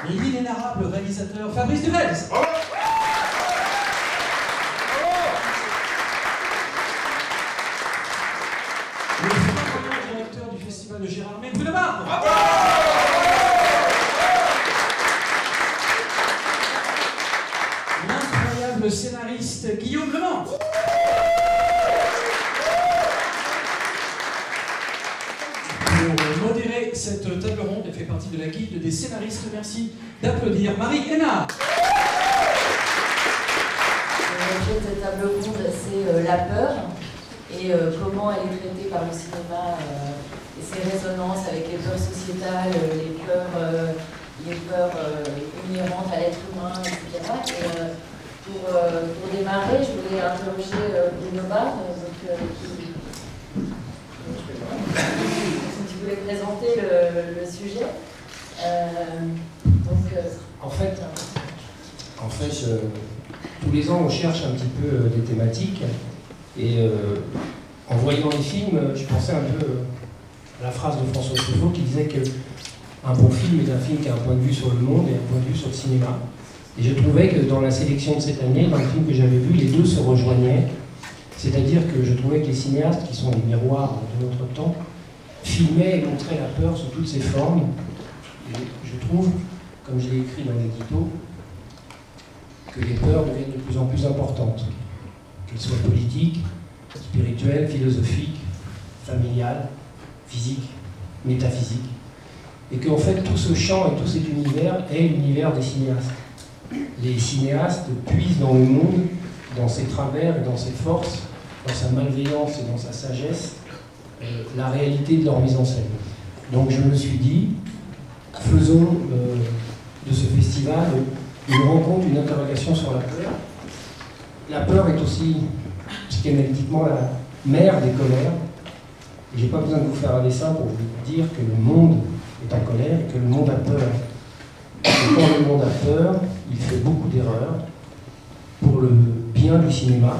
l'inénarrable réalisateur Fabrice Duvels. Oh, Le flamboyant directeur du festival de Gérardmer, Boulevard. L'incroyable scénariste Guillaume Lement. Pour modérer cette table ronde, elle fait partie de la guilde des scénaristes. Merci d'applaudir Marie Hénard. L'objet de cette table ronde, c'est la peur et comment elle est traitée par le cinéma et ses résonances avec les peurs sociétales, les peurs inhérentes à l'être humain, etc. Et pour démarrer, je voulais interroger Bruno Barthes, qui voulait présenter le sujet. En fait, tous les ans, on cherche un petit peu des thématiques. Et en voyant les films, je pensais un peu à la phrase de François Truffaut qui disait qu'un bon film est un film qui a un point de vue sur le monde et un point de vue sur le cinéma. Et je trouvais que dans la sélection de cette année, dans le film que j'avais vu, les deux se rejoignaient. C'est-à-dire que je trouvais que les cinéastes, qui sont les miroirs de notre temps, filmaient et montraient la peur sous toutes ses formes. Et je trouve, comme je l'ai écrit dans l'édito, que les peurs deviennent de plus en plus importantes. Qu'elles soient politiques, spirituelles, philosophiques, familiales, physiques, métaphysiques. Et qu'en fait, tout ce champ et tout cet univers est l'univers des cinéastes. Les cinéastes puisent dans le monde, dans ses travers et dans ses forces, dans sa malveillance et dans sa sagesse, la réalité de leur mise en scène. Donc je me suis dit, faisons de ce festival une rencontre, une interrogation sur la peur. La peur est aussi, psychanalytiquement, la mère des colères. Et j'ai pas besoin de vous faire un dessin pour vous dire que le monde est en colère et que le monde a peur. Et quand le monde a peur, il fait beaucoup d'erreurs pour le bien du cinéma,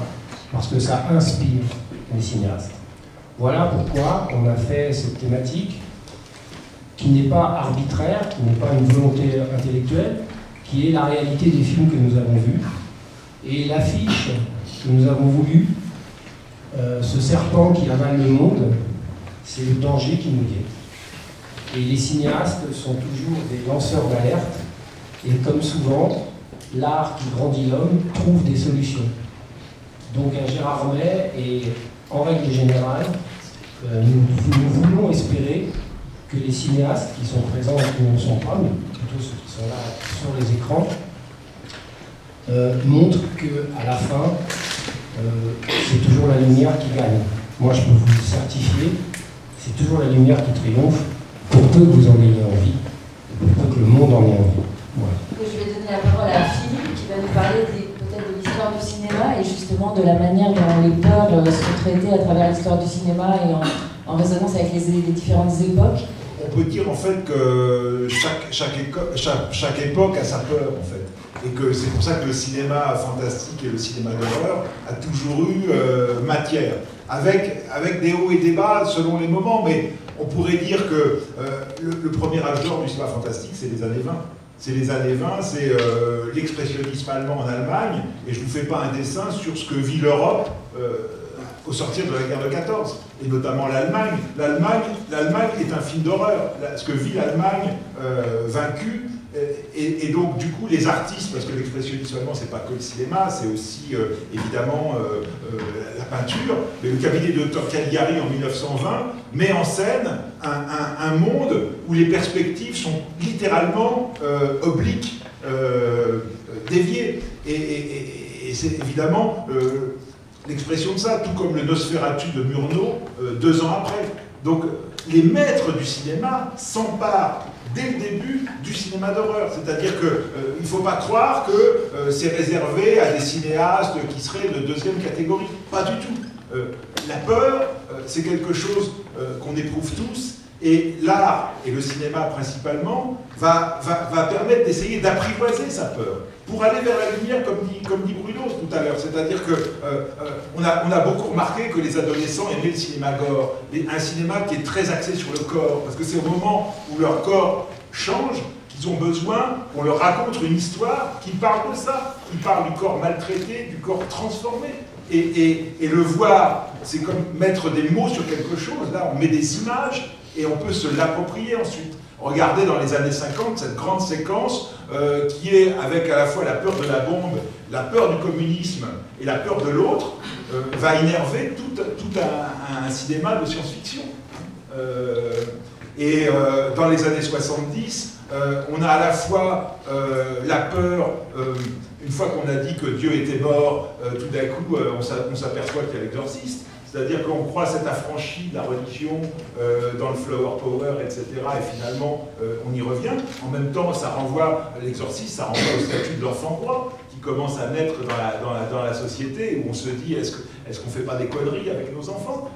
parce que ça inspire les cinéastes. Voilà pourquoi on a fait cette thématique qui n'est pas arbitraire, qui n'est pas une volonté intellectuelle, qui est la réalité des films que nous avons vus. Et l'affiche que nous avons voulu, ce serpent qui avale le monde, c'est le danger qui nous guette. Et les cinéastes sont toujours des lanceurs d'alerte, et comme souvent, l'art qui grandit l'homme trouve des solutions. Donc à Gérardmer, et en règle générale, nous voulons espérer que les cinéastes qui sont présents et qui ne le sont pas, mais plutôt ceux qui sont là sur les écrans, montrent qu'à la fin, c'est toujours la lumière qui gagne. Moi, je peux vous le certifier, c'est toujours la lumière qui triomphe, pour peu que vous en ayez envie, et pour peu que le monde en ait envie. Voilà. Je vais donner la parole à Philippe, qui va nous parler peut-être de l'histoire du cinéma et justement de la manière dont les peurs sont traitées à travers l'histoire du cinéma et en résonance avec les différentes époques. on peut dire en fait que chaque époque a sa peur en fait. Et que c'est pour ça que le cinéma fantastique et le cinéma d'horreur a toujours eu matière. Avec des hauts et des bas selon les moments, mais on pourrait dire que le premier âge d'or du cinéma fantastique, c'est les années 20. C'est les années 20, c'est l'expressionnisme allemand en Allemagne, et je ne vous fais pas un dessin sur ce que vit l'Europe au sortir de la guerre de 14, et notamment l'Allemagne. L'Allemagne est un film d'horreur, ce que vit l'Allemagne vaincue, et donc du coup les artistes, parce que l'expressionnisme allemand c'est pas que le cinéma, c'est aussi évidemment la peinture, mais le cabinet de Dr Caligari en 1920 met en scène un monde où les perspectives sont littéralement obliques, déviées, et c'est évidemment l'expression de ça, tout comme le Nosferatu de Murnau 2 ans après. Donc les maîtres du cinéma s'emparent dès le début du cinéma d'horreur. C'est-à-dire qu'il ne faut pas croire que c'est réservé à des cinéastes qui seraient de deuxième catégorie. Pas du tout. La peur, c'est quelque chose qu'on éprouve tous, et l'art, et le cinéma principalement, va permettre d'essayer d'apprivoiser sa peur, pour aller vers la lumière, comme dit Bruno tout à l'heure. C'est-à-dire qu'on a beaucoup remarqué que les adolescents aimaient le cinéma gore, un cinéma qui est très axé sur le corps, parce que c'est au moment où leur corps change qu'ils ont besoin qu'on leur raconte une histoire qui parle de ça, qui parle du corps maltraité, du corps transformé. Et le voir, c'est comme mettre des mots sur quelque chose. Là, on met des images et on peut se l'approprier ensuite. Regardez dans les années 50 cette grande séquence qui est avec à la fois la peur de la bombe, la peur du communisme et la peur de l'autre, va énerver tout un cinéma de science-fiction. Dans les années 70, on a à la fois la peur, une fois qu'on a dit que Dieu était mort, tout d'un coup on s'aperçoit qu'il y a l'exorciste. C'est-à-dire qu'on croit s'être affranchi de la religion dans le flower power, etc. Et finalement, on y revient. En même temps, ça renvoie, l'exorcisme, ça renvoie au statut de l'enfant roi, qui commence à naître dans la société, où on se dit, est-ce qu'on ne fait pas des conneries avec nos enfants?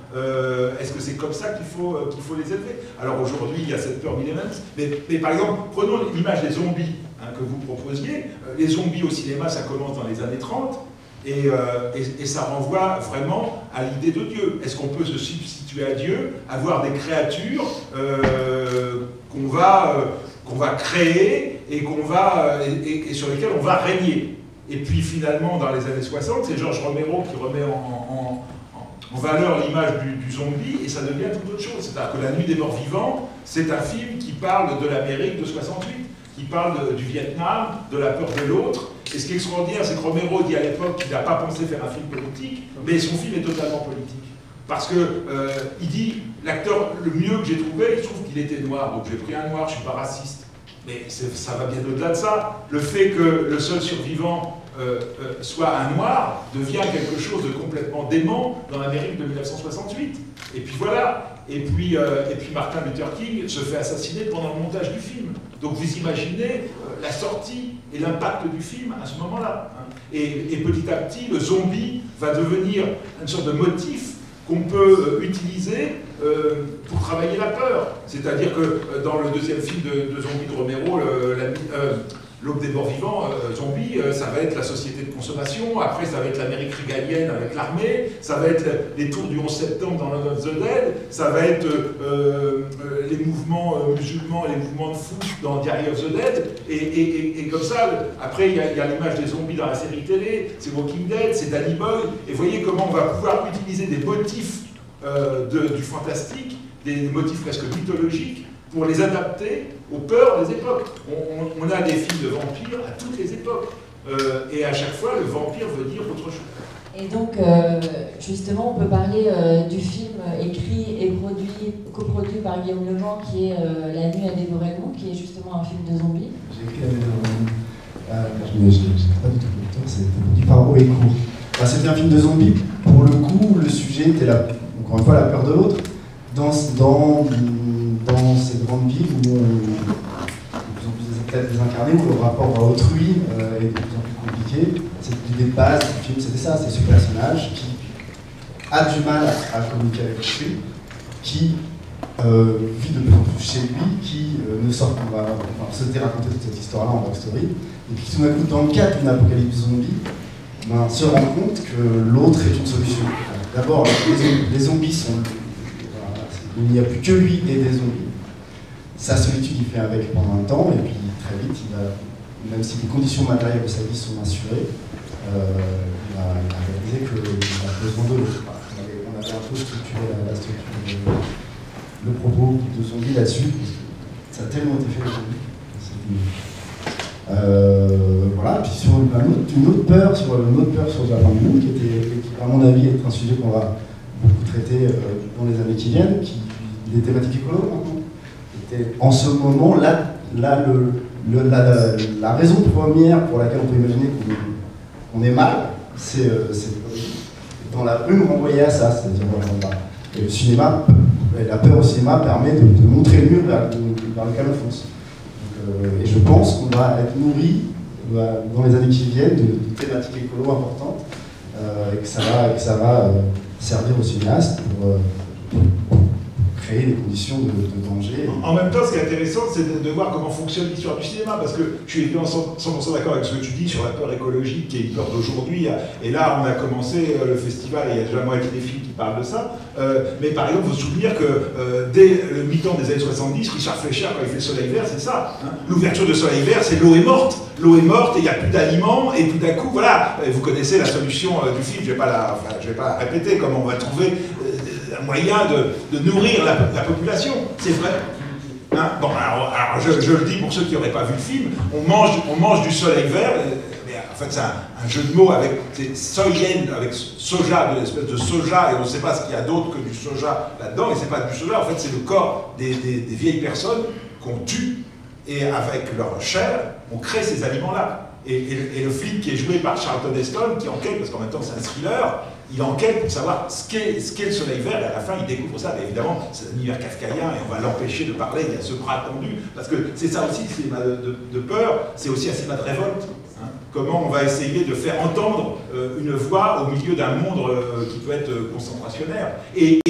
Est-ce que c'est comme ça qu'il faut les élever? Alors aujourd'hui, il y a cette peur millénaire. Mais par exemple, prenons l'image des zombies que vous proposiez. Les zombies au cinéma, ça commence dans les années 30. Et ça renvoie vraiment à l'idée de Dieu. Est-ce qu'on peut se substituer à Dieu, avoir des créatures qu'on va créer et sur lesquelles on va régner? Et puis finalement, dans les années 60, c'est Georges Romero qui remet en valeur l'image du zombie, et ça devient tout autre chose. C'est-à-dire que La Nuit des Morts Vivants, c'est un film qui parle de l'Amérique de 68, qui parle du Vietnam, de la peur de l'autre. Et ce qui est extraordinaire, c'est que Romero dit à l'époque qu'il n'a pas pensé faire un film politique, mais son film est totalement politique. Parce que il dit, l'acteur le mieux que j'ai trouvé, il trouve qu'il était noir, donc j'ai pris un noir, je ne suis pas raciste. Mais ça va bien au-delà de ça. Le fait que le seul survivant soit un noir devient quelque chose de complètement dément dans l'Amérique de 1968. Et puis voilà. Et puis Martin Luther King se fait assassiner pendant le montage du film. Donc vous imaginez la sortie et l'impact du film à ce moment-là. Et petit à petit, le zombie va devenir une sorte de motif qu'on peut utiliser pour travailler la peur. C'est-à-dire que dans le deuxième film de zombie de Romero, L'Aube des morts vivants, zombie, ça va être la société de consommation, après ça va être l'Amérique régalienne avec l'armée, ça va être les tours du 11 septembre dans Land of the Dead, ça va être les mouvements musulmans et les mouvements de foot dans Diary of the Dead, et comme ça, après il y a l'image des zombies dans la série télé, c'est Walking Dead, c'est Danny Boyle, et voyez comment on va pouvoir utiliser des motifs du fantastique, des motifs presque mythologiques, pour les adapter aux peurs des époques. On a des films de vampires à toutes les époques. Et à chaque fois, le vampire veut dire autre chose. Et donc, justement, on peut parler du film écrit et coproduit par Guillaume Levent, qui est La Nuit à dévorer le monde, qui est justement un film de zombies. J'ai écrit La Nuit à dévorer le monde. Je ne sais pas du tout le temps, c'est produit par Haut-et-Court. C'était un film de zombies. Pour le coup, le sujet était, encore une fois, la peur de l'autre. Dans ces grandes villes où on est de plus en plus peut-être désincarné, où le rapport à autrui est de plus en plus compliqué. C'était des bases du film, c'était ça, c'est ce personnage qui a du mal à communiquer avec autrui, qui vit de plus en plus chez lui, qui ne sort qu'on va se raconter toute cette histoire-là en backstory, et puis tout d'un coup, dans le cadre d'une apocalypse zombie, se rend compte que l'autre est une solution. D'abord, les zombies sont... Il n'y a plus que lui et des zombies. Sa solitude, il fait avec pendant un temps, et puis très vite, même si les conditions matérielles de sa vie sont assurées, il va réaliser qu'il a besoin de l'autre. On avait un peu structuré la structure, le propos de zombie là-dessus. Ça a tellement été fait aujourd'hui. Voilà, puis sur une autre peur sur la fin du monde, qui, à mon avis, est un sujet qu'on va beaucoup traiter dans les années qui viennent, des thématiques écolo maintenant. En ce moment, la raison première pour laquelle on peut imaginer qu'on est mal, c'est dans la rue me renvoyer à ça, c'est-à-dire et le cinéma, la peur au cinéma permet de montrer le mur vers lequel on fonce. Donc, et je pense qu'on va être nourri dans les années qui viennent de thématiques écolo importantes et que ça va servir aux cinéastes pour créer des conditions de danger. En même temps, ce qui est intéressant, c'est de voir comment fonctionne l'histoire du cinéma, parce que je suis évidemment 100% d'accord avec ce que tu dis sur la peur écologique, qui est une peur d'aujourd'hui. Et là, on a commencé le festival, et il y a déjà la moitié des films qui parlent de ça. Mais par exemple, il faut se souvenir que dès le mi-temps des années 70, Richard Fleischer, quand il fait Soleil Vert, c'est ça. Hein. L'ouverture de Soleil Vert, c'est l'eau est morte. L'eau est morte et il n'y a plus d'aliments, et tout d'un coup, voilà, vous connaissez la solution du film, je ne vais pas la répéter, comment on va trouver un moyen de nourrir la population, c'est vrai. Hein, bon, alors je le dis pour ceux qui n'auraient pas vu le film, on mange du soleil vert, mais en fait c'est un jeu de mots avec soyen, avec soja, de l'espèce de soja, et on ne sait pas ce qu'il y a d'autre que du soja là-dedans, et c'est pas du soja, en fait c'est le corps des vieilles personnes qu'on tue, et avec leur chair, on crée ces aliments-là. Et le flic qui est joué par Charlton Heston, qui enquête, parce qu'en même temps c'est un thriller, il enquête pour savoir ce qu'est le soleil vert, et à la fin il découvre ça. Mais évidemment, c'est un univers kafkaïen, et on va l'empêcher de parler, il y a ce bras tendu, parce que c'est ça aussi, le cinéma de peur, c'est aussi un cinéma de révolte. Hein. Comment on va essayer de faire entendre une voix au milieu d'un monde qui peut être concentrationnaire. Et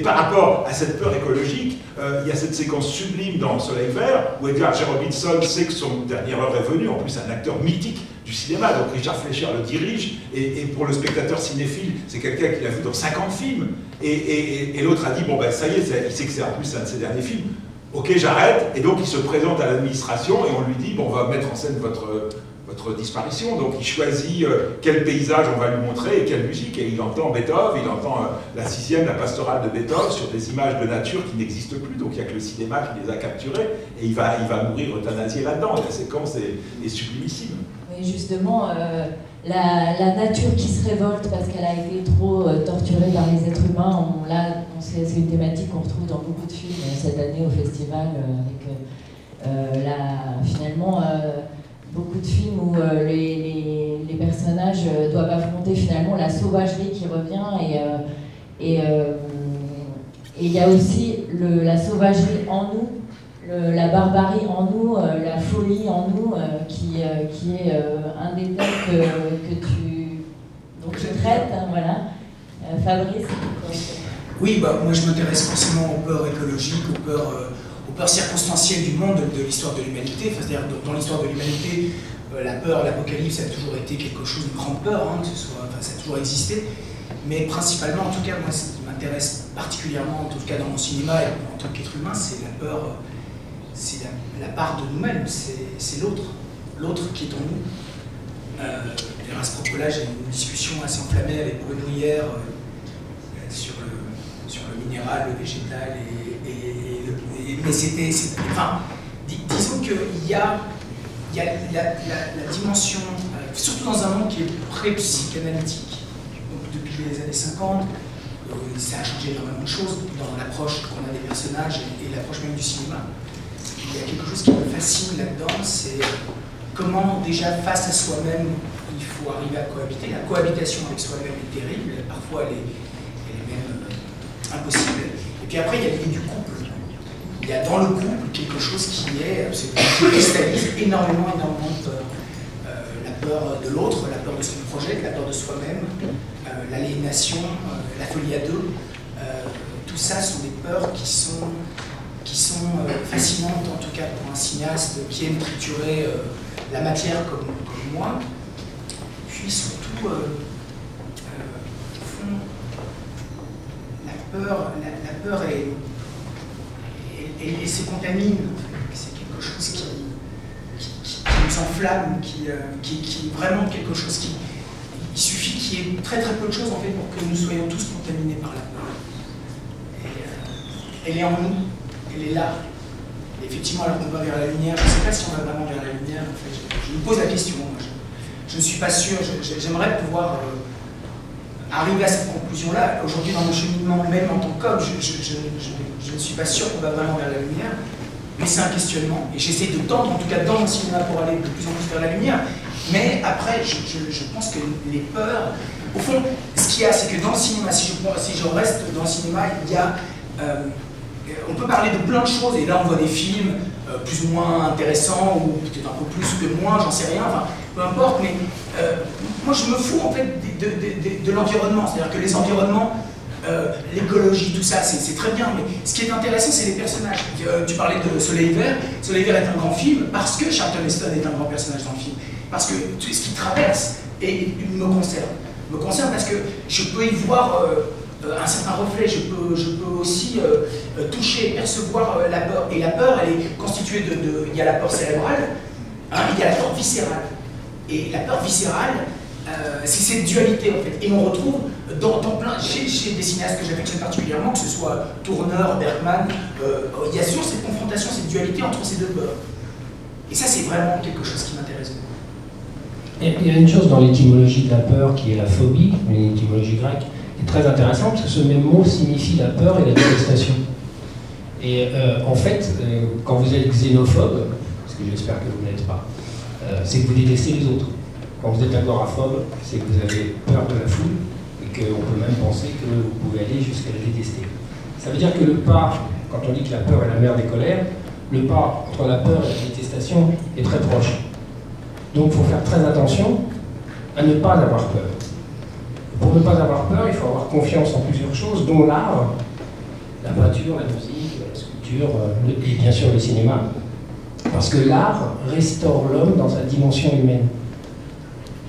par rapport à cette peur écologique, il y a cette séquence sublime dans Soleil Vert, où Edgar J. Robinson sait que son dernière heure est venue, en plus un acteur mythique du cinéma, donc Richard Fleischer le dirige, et pour le spectateur cinéphile, c'est quelqu'un qui l'a vu dans 50 films, et l'autre a dit, bon ben ça y est, il sait que c'est en plus un de ses derniers films, ok j'arrête, et donc il se présente à l'administration, et on lui dit, bon on va mettre en scène votre disparition, donc il choisit quel paysage on va lui montrer et quelle musique, et il entend Beethoven, il entend la sixième, la pastorale de Beethoven, sur des images de nature qui n'existent plus, donc il n'y a que le cinéma qui les a capturées, et il va mourir euthanasié là-dedans, et la séquence est sublimissime. Oui, justement, la nature qui se révolte parce qu'elle a été trop torturée par les êtres humains, c'est une thématique qu'on retrouve dans beaucoup de films cette année au festival, avec finalement beaucoup de films où les personnages doivent affronter finalement la sauvagerie qui revient, et il y a aussi la sauvagerie en nous, la barbarie en nous, la folie en nous, qui est un des thèmes dont tu traites, hein, voilà. Fabrice. Oui, moi je m'intéresse forcément aux peurs écologiques, aux peurs circonstancielles du monde, de l'histoire de l'humanité. Enfin, c'est-à-dire dans l'histoire de l'humanité, la peur, l'apocalypse, ça a toujours été quelque chose de grande peur, hein, ça a toujours existé. Mais principalement, en tout cas, moi, ce qui m'intéresse particulièrement, en tout cas dans mon cinéma et en tant qu'être humain, c'est la peur, c'est la part de nous-mêmes, c'est l'autre qui est en nous. Erasme Procola, j'ai une discussion assez enflammée avec Bruno hier sur le minéral, le végétal, mais enfin, disons qu'il y a la dimension, surtout dans un monde qui est pré-psychanalytique, donc depuis les années 50, ça a changé énormément de choses dans l'approche qu'on a des personnages et l'approche même du cinéma. Il y a quelque chose qui me fascine là-dedans, c'est comment déjà face à soi-même, il faut arriver à cohabiter. La cohabitation avec soi-même est terrible, parfois elle est même impossible. Et puis après, il y a l'idée du couple. Il y a dans le couple quelque chose qui cristallise énormément de peur. La peur de l'autre, la peur de ce qu'on projette, la peur de soi-même, l'aliénation, la folie à deux. Tout ça sont des peurs qui sont fascinantes, en tout cas pour un cinéaste qui aime triturer la matière comme moi. Puis surtout, au fond, la peur elle se contamine. C'est quelque chose qui nous enflamme, qui est vraiment quelque chose qui... Il suffit qu'il y ait très très peu de choses en fait pour que nous soyons tous contaminés par la peur. Et elle est en nous, elle est là. Et effectivement, alors qu'on va vers la lumière, je ne sais pas si on va vraiment vers la lumière. En fait, je me pose la question. Je ne suis pas sûr. J'aimerais pouvoir arriver à cette conclusion-là. Aujourd'hui, dans mon cheminement, même en tant qu'homme, je ne suis pas sûr qu'on va vraiment vers la lumière. Mais c'est un questionnement. Et j'essaie de tendre, en tout cas dans mon cinéma, pour aller de plus en plus vers la lumière. Mais après, je pense que les peurs... Au fond, ce qu'il y a, c'est que dans le cinéma, si je reste dans le cinéma, il y a... on peut parler de plein de choses, et là on voit des films plus ou moins intéressants, ou peut-être un peu plus que moins, j'en sais rien, enfin, peu importe, mais moi je me fous en fait de l'environnement, c'est-à-dire que les environnements, l'écologie, tout ça, c'est très bien, mais ce qui est intéressant, c'est les personnages. Tu parlais de Soleil Vert. Soleil Vert est un grand film parce que Charlton Heston est un grand personnage dans le film. Parce que ce qu'il traverse me concerne. Me concerne parce que je peux y voir un certain reflet, je peux aussi toucher, percevoir la peur. Et la peur, elle est constituée il y a la peur cérébrale, hein, il y a la peur viscérale. Et la peur viscérale, c'est cette dualité en fait. Et on retrouve dans plein, chez des cinéastes que j'affectionne particulièrement, que ce soit Tourneur, Bergman, il y a toujours cette confrontation, cette dualité entre ces deux peurs. Et ça, c'est vraiment quelque chose qui m'intéresse beaucoup. Il y a une chose dans l'étymologie de la peur qui est la phobie, une étymologie grecque, qui est très intéressante, parce que ce même mot signifie la peur et la détestation. Et en fait, quand vous êtes xénophobe, ce que j'espère que vous n'êtes pas, c'est que vous détestez les autres. Quand vous êtes agoraphobe, c'est que vous avez peur de la foule, et qu'on peut même penser que vous pouvez aller jusqu'à la détester. Ça veut dire que le pas, quand on dit que la peur est la mère des colères, le pas entre la peur et la détestation est très proche. Donc il faut faire très attention à ne pas avoir peur. Pour ne pas avoir peur, il faut avoir confiance en plusieurs choses, dont l'art, la peinture, la musique, la sculpture, et bien sûr le cinéma. Parce que l'art restaure l'homme dans sa dimension humaine.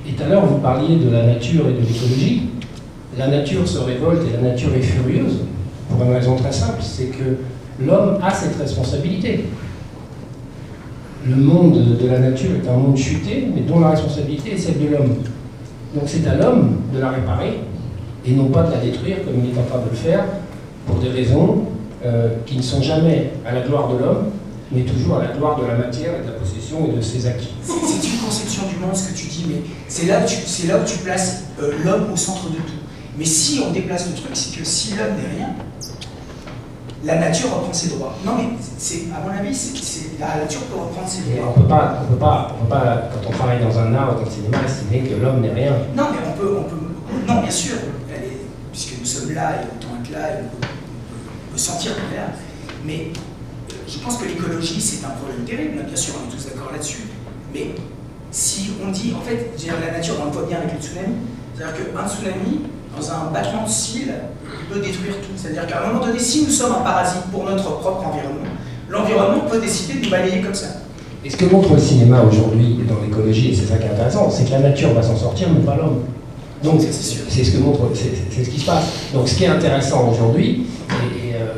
Et tout à l'heure, vous parliez de la nature et de l'écologie. La nature se révolte et la nature est furieuse, pour une raison très simple, c'est que l'homme a cette responsabilité. Le monde de la nature est un monde chuté, mais dont la responsabilité est celle de l'homme. Donc c'est à l'homme de la réparer, et non pas de la détruire comme il est en train de le faire, pour des raisons qui ne sont jamais à la gloire de l'homme, mais toujours à la gloire de la matière et de la possession et de ses acquis. C'est une conception du monde, ce que tu dis, mais c'est là où tu places l'homme au centre de tout. Mais si on déplace le truc, c'est que si l'homme n'est rien, la nature reprend ses droits. Non, mais à mon avis, la nature peut reprendre ses droits. On peut pas, quand on travaille dans un art ou dans le cinéma, estimer que l'homme n'est rien. Non, mais on peut non, bien sûr, puisque nous sommes là, et autant être là, et on peut sentir qu'on est là. Mais je pense que l'écologie, c'est un problème terrible, bien sûr, on est tous d'accord là-dessus. Mais si on dit, en fait, la nature, on le voit bien avec le tsunami, c'est-à-dire qu'un tsunami, dans un battement de cils, peut détruire tout. C'est-à-dire qu'à un moment donné, si nous sommes un parasite pour notre propre environnement, l'environnement peut décider de nous balayer comme ça. Et ce que montre le cinéma aujourd'hui dans l'écologie, et c'est ça qui est intéressant, c'est que la nature va s'en sortir, mais pas l'homme. Donc c'est ce que montre, c'est ce qui se passe. Donc ce qui est intéressant aujourd'hui,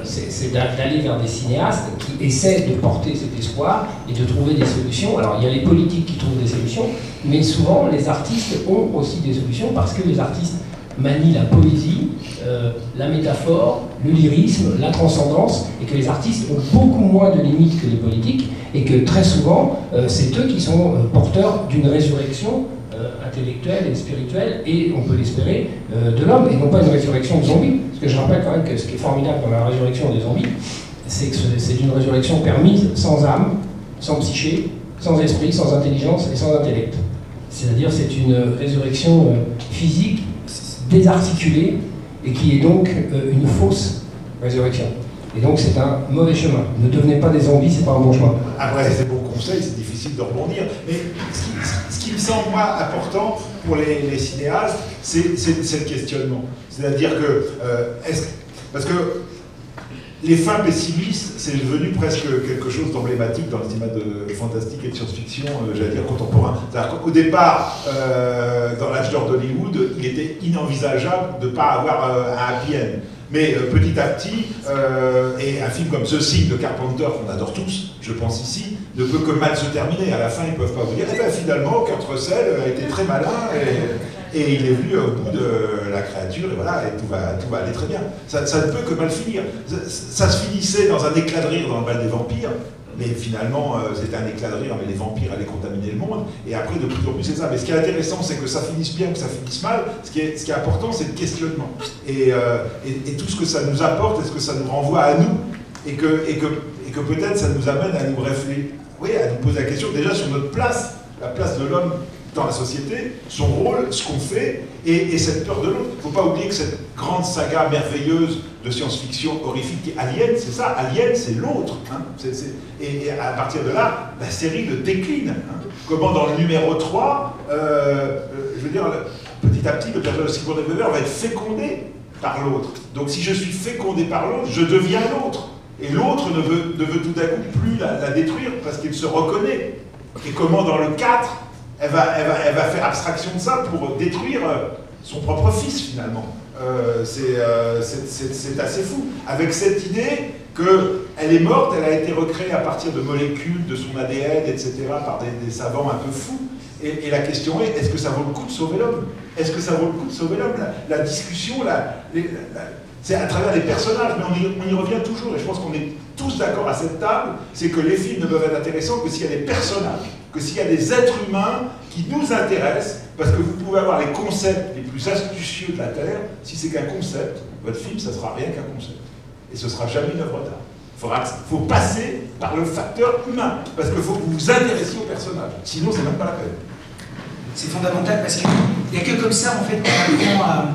c'est d'aller vers des cinéastes qui essaient de porter cet espoir et de trouver des solutions. Alors il y a les politiques qui trouvent des solutions, mais souvent les artistes ont aussi des solutions parce que les artistes manient la poésie, la métaphore, le lyrisme, la transcendance, et que les artistes ont beaucoup moins de limites que les politiques, et que très souvent, c'est eux qui sont porteurs d'une résurrection intellectuelle et spirituelle, et on peut l'espérer, de l'homme, et non pas une résurrection de zombies. Parce que je rappelle quand même que ce qui est formidable dans la résurrection des zombies, c'est que c'est une résurrection permise sans âme, sans psyché, sans esprit, sans intelligence et sans intellect. C'est-à-dire c'est une résurrection physique, désarticulée, et qui est donc une fausse résurrection. Et donc c'est un mauvais chemin. Ne devenez pas des zombies, c'est pas un bon chemin. Après, c'est bon conseil, c'est difficile de rebondir. Mais ce qui me semble, moi, important pour les cinéastes, c'est le questionnement. C'est-à-dire que, parce que les fins pessimistes, c'est devenu presque quelque chose d'emblématique dans le cinéma de fantastique et de science-fiction, j'allais dire contemporain. C'est-à-dire qu'au départ, dans l'âge d'or d'Hollywood, il était inenvisageable de ne pas avoir un happy end. Mais petit à petit, et un film comme ceci de Carpenter, qu'on adore tous, je pense ici, ne peut que mal se terminer. À la fin, ils ne peuvent pas vous dire, eh bien finalement, Kurt Russell a été très malin et il est venu au bout de la créature, et voilà, et tout va aller très bien. Ça ne peut que mal finir. Ça se finissait dans un éclat de rire dans le bal des vampires, mais finalement, c'était un éclat de rire, mais les vampires allaient contaminer le monde, et après, de plus en plus, c'est ça. Mais ce qui est intéressant, c'est que ça finisse bien ou que ça finisse mal. Ce qui est important, c'est le questionnement. Et tout ce que ça nous apporte, et ce que ça nous renvoie à nous, et que peut-être ça nous amène à nous réfléchir, oui, à nous poser la question, déjà sur notre place, la place de l'homme dans la société, son rôle, ce qu'on fait, et cette peur de l'autre. Il ne faut pas oublier que cette grande saga merveilleuse de science-fiction horrifique qui est Alien, c'est ça, Alien, c'est l'autre. Hein, et à partir de là, la série le décline. Hein. Comment dans le numéro 3, je veux dire, petit à petit, le personnage de Sigourney Weaver va être fécondé par l'autre. Donc si je suis fécondé par l'autre, je deviens l'autre. Et l'autre ne veut tout d'un coup plus la détruire parce qu'il se reconnaît. Et comment dans le 4, elle va faire abstraction de ça pour détruire son propre fils finalement. C'est assez fou. Avec cette idée qu'elle est morte, elle a été recréée à partir de molécules, de son ADN, etc., par des savants un peu fous. Et la question est que ça vaut le coup de sauver l'homme? Est-ce que ça vaut le coup de sauver l'homme? La discussion, c'est à travers les personnages, mais on y revient toujours, et je pense qu'on est tous d'accord à cette table, c'est que les films ne peuvent être intéressants que s'il y a des personnages, que s'il y a des êtres humains qui nous intéressent, parce que vous pouvez avoir les concepts les plus astucieux de la Terre, si c'est qu'un concept, votre film, ça sera rien qu'un concept. Et ce sera jamais une œuvre d'art. Il faut passer par le facteur humain, parce qu'il faut que vous vous intéressiez au personnage, sinon c'est même pas la peine. C'est fondamental parce qu'il n'y a que comme ça en fait qu'on apprend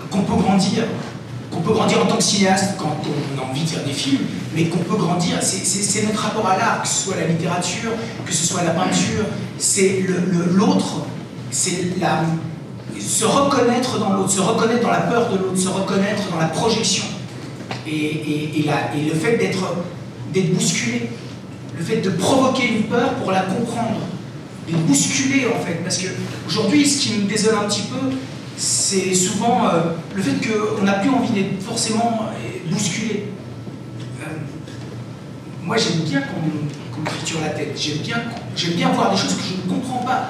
qu'on peut grandir. Qu'on peut grandir en tant que cinéaste quand on a envie de faire des films, mais qu'on peut grandir, c'est notre rapport à l'art, que ce soit la littérature, que ce soit la peinture, c'est l'autre, c'est se reconnaître dans l'autre, se reconnaître dans la peur de l'autre, se reconnaître dans la projection. Et le fait d'être bousculé, le fait de provoquer une peur pour la comprendre, de bousculer en fait, parce qu'aujourd'hui, ce qui me désole un petit peu, c'est souvent le fait qu'on n'a plus envie d'être forcément bousculé. Moi, j'aime bien qu'on me triture la tête. J'aime bien voir des choses que je ne comprends pas.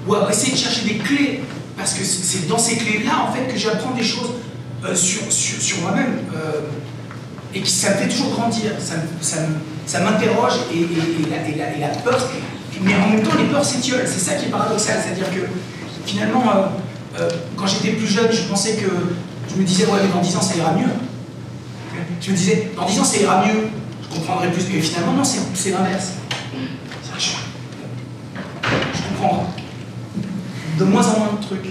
Ou essayer de chercher des clés. Parce que c'est dans ces clés-là, en fait, que j'apprends des choses sur moi-même. Et que ça me fait toujours grandir. Ça m'interroge. Et la peur... Mais en même temps, les peurs s'étiolent. C'est ça qui est paradoxal. C'est-à-dire que, finalement, quand j'étais plus jeune, je pensais que... Je me disais, ouais, mais dans 10 ans, ça ira mieux. Je me disais, dans 10 ans, ça ira mieux. Je comprendrai plus. Et finalement, non, c'est l'inverse. Je comprends de moins en moins de trucs.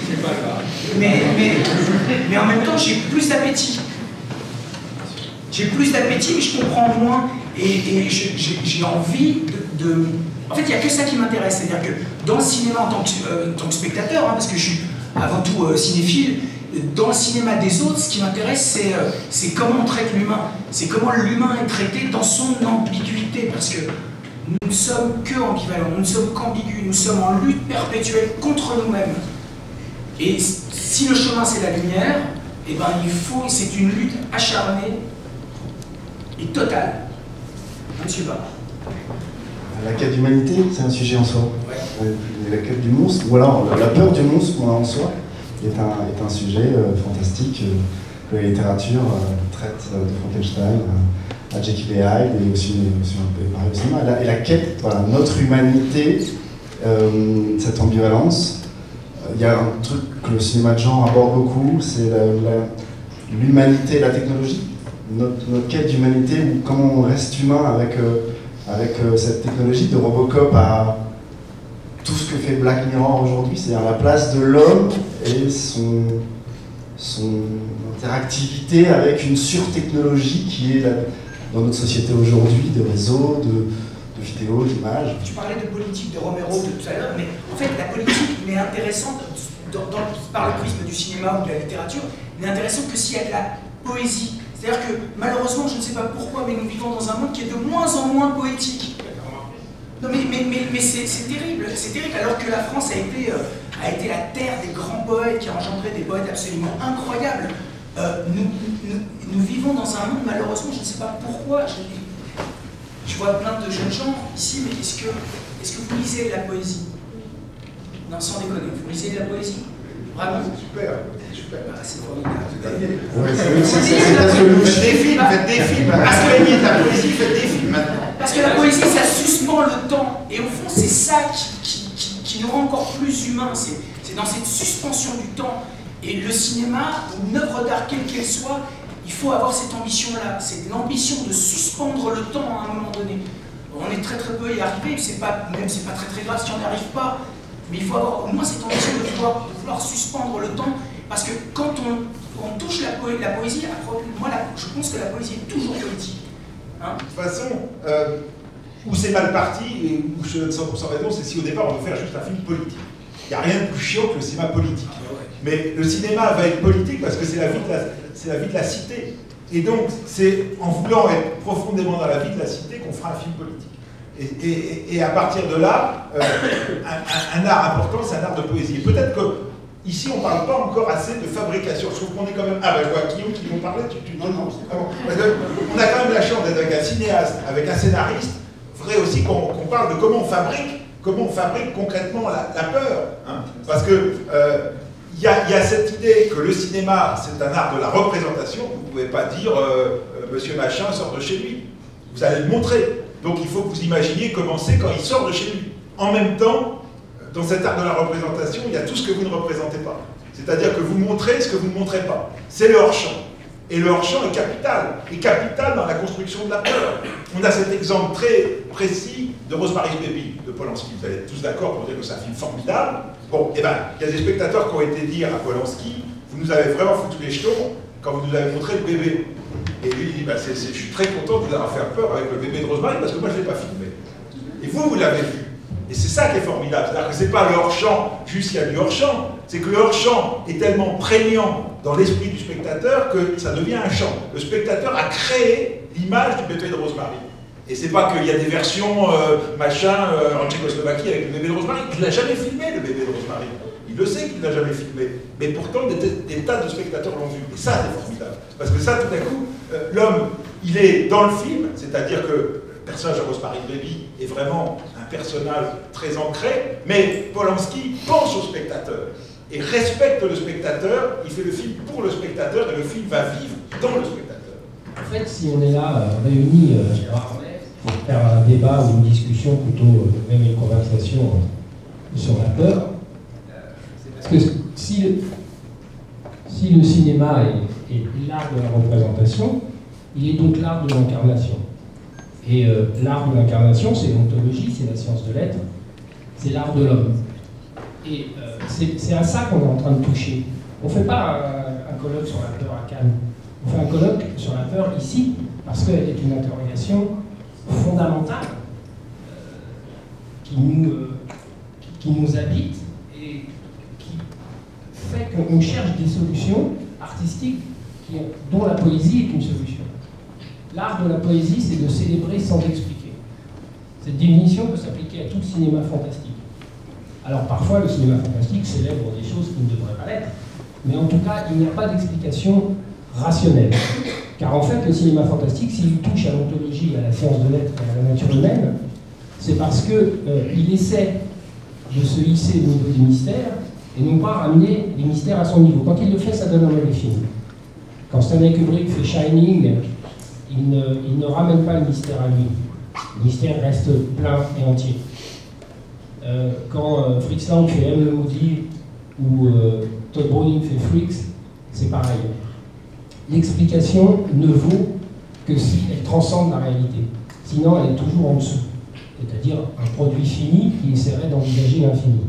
C'est pas grave. Mais en même temps, j'ai plus d'appétit. J'ai plus d'appétit, mais je comprends moins. Et j'ai envie de... En fait, il n'y a que ça qui m'intéresse. C'est-à-dire que dans le cinéma, en tant que spectateur, parce que je suis avant tout cinéphile, dans le cinéma des autres, ce qui m'intéresse, c'est comment on traite l'humain. C'est comment l'humain est traité dans son ambiguïté. Parce que nous ne sommes que ambivalents, nous ne sommes qu'ambigus, nous sommes en lutte perpétuelle contre nous-mêmes. Et si le chemin, c'est la lumière, eh ben, c'est une lutte acharnée et totale. Monsieur Barre. La quête d'humanité, c'est un sujet en soi. Ouais. La quête du monstre, ou alors la peur du monstre qu'on a en soi, est un sujet fantastique que la littérature traite de Frankenstein à Jekyll et Hyde, et aussi un peu pareil au cinéma. Et la quête, voilà, notre humanité, cette ambivalence, il y a un truc que le cinéma de genre aborde beaucoup, c'est l'humanité et la technologie. Notre quête d'humanité, ou comment on reste humain avec cette technologie de Robocop à tout ce que fait Black Mirror aujourd'hui, c'est-à-dire la place de l'homme et son interactivité avec une surtechnologie qui est dans notre société aujourd'hui, de réseaux, de vidéos, d'images. Tu parlais de politique de Romero tout à l'heure, mais en fait la politique n'est intéressante par le prisme du cinéma ou de la littérature, n'est intéressante que s'il y a de la poésie. C'est-à-dire que malheureusement, je ne sais pas pourquoi, mais nous vivons dans un monde qui est de moins en moins poétique. Non mais c'est terrible, alors que la France a été la terre des grands poètes, qui a engendré des poètes absolument incroyables. Nous vivons dans un monde, malheureusement, je ne sais pas pourquoi, je vois plein de jeunes gens ici, mais est-ce que vous lisez de la poésie? Non, sans déconner, vous lisez de la poésie? Vraiment? Super. Ah, c'est formidable. C'est presque louche. Faites des films. Apprenez de la poésie, faites des films maintenant. Parce que la poésie, ça suspend le temps. Et au fond, c'est ça qui nous rend encore plus humains. C'est dans cette suspension du temps. Et le cinéma, ou une œuvre d'art, quelle qu'elle soit, il faut avoir cette ambition-là. C'est l'ambition de suspendre le temps à un moment donné. On est très très peu y arrivé, c'est pas très grave si on n'y arrive pas. Mais il faut avoir au moins cette ambition de vouloir suspendre le temps. Parce que quand on touche la poésie, moi je pense que la poésie est toujours politique. Hein? De toute façon, où c'est mal parti, et où je donne 100% raison, c'est si au départ on veut faire juste un film politique. n'y a rien de plus chiant que le cinéma politique. Mais le cinéma va être politique parce que c'est la vie de la cité. Et donc, c'est en voulant être profondément dans la vie de la cité qu'on fera un film politique. Et à partir de là, un art important, c'est un art de poésie. Et peut-être que ici, on ne parle pas encore assez de fabrication. Je trouve qu'on est quand même... Ah ben, je vois Guillaume qui vont parler. Non, c'est pas bon. Parce qu'on a quand même la chance d'être avec un cinéaste, avec un scénariste. Vrai aussi qu'on parle de comment on fabrique concrètement la peur. Hein. Parce que il y a cette idée que le cinéma, c'est un art de la représentation. Vous ne pouvez pas dire Monsieur Machin sort de chez lui. Vous allez le montrer. Donc il faut que vous imaginiez comment c'est quand il sort de chez lui. En même temps, dans cet art de la représentation, il y a tout ce que vous ne représentez pas. C'est-à-dire que vous montrez ce que vous ne montrez pas. C'est le hors-champ. Et le hors-champ est capital dans la construction de la peur. On a cet exemple très précis de Rosemary's Baby, de Polanski. Vous allez être tous d'accord pour dire que c'est un film formidable. Bon, eh bien, il y a des spectateurs qui ont été dire à Polanski, vous nous avez vraiment foutu les jetons quand vous nous avez montré le bébé. Et lui, il dit, bah, je suis très content de vous avoir fait peur avec le bébé de Rosemary, parce que moi, je ne l'ai pas filmé. Et vous l'avez vu. Et c'est ça qui est formidable. C'est-à-dire que ce n'est pas le hors-champ, juste qu'il y a du hors-champ. C'est que le hors-champ est tellement prégnant dans l'esprit du spectateur que ça devient un champ. Le spectateur a créé l'image du bébé de Rosemary. Et c'est pas qu'il y a des versions en Tchécoslovaquie avec le bébé de Rosemary. Il ne l'a jamais filmé, le bébé de Rosemary. Il le sait qu'il ne l'a jamais filmé. Mais pourtant, des tas de spectateurs l'ont vu. Et ça, c'est formidable. Parce que ça, tout à coup, l'homme, il est dans le film, c'est-à-dire que le personnage de Rosemary's Baby est vraiment un personnage très ancré, mais Polanski pense au spectateur et respecte le spectateur, il fait le film pour le spectateur et le film va vivre dans le spectateur. En fait, si on est là réunis pour faire un débat ou une discussion, plutôt même une conversation sur la peur, c'est parce que si le cinéma est l'art de la représentation, il est donc l'art de l'incarnation. Et l'art de l'incarnation, c'est l'ontologie, c'est la science de l'être, c'est l'art de l'homme. Et c'est à ça qu'on est en train de toucher. On ne fait pas un colloque sur la peur à Cannes. On fait un colloque sur la peur ici, parce qu'elle est une interrogation fondamentale qui nous habite et qui fait qu'on cherche des solutions artistiques dont la poésie est une solution. L'art de la poésie, c'est de célébrer sans expliquer. Cette définition peut s'appliquer à tout le cinéma fantastique. Alors parfois, le cinéma fantastique célèbre des choses qui ne devraient pas l'être, mais en tout cas, il n'y a pas d'explication rationnelle. Car en fait, le cinéma fantastique, s'il touche à l'ontologie, à la science de l'être et à la nature humaine, c'est parce qu'il essaie de se hisser au niveau des mystères et non pas ramener les mystères à son niveau. Quand il le fait, ça donne un mauvais film. Quand Stanley Kubrick fait Shining, il ne ramène pas le mystère à lui. Le mystère reste plein et entier. Quand Fritz Lang fait M. le Maudit ou Todd Browning fait Freaks, c'est pareil. L'explication ne vaut que si elle transcende la réalité. Sinon, elle est toujours en dessous. C'est-à-dire un produit fini qui essaierait d'envisager l'infini.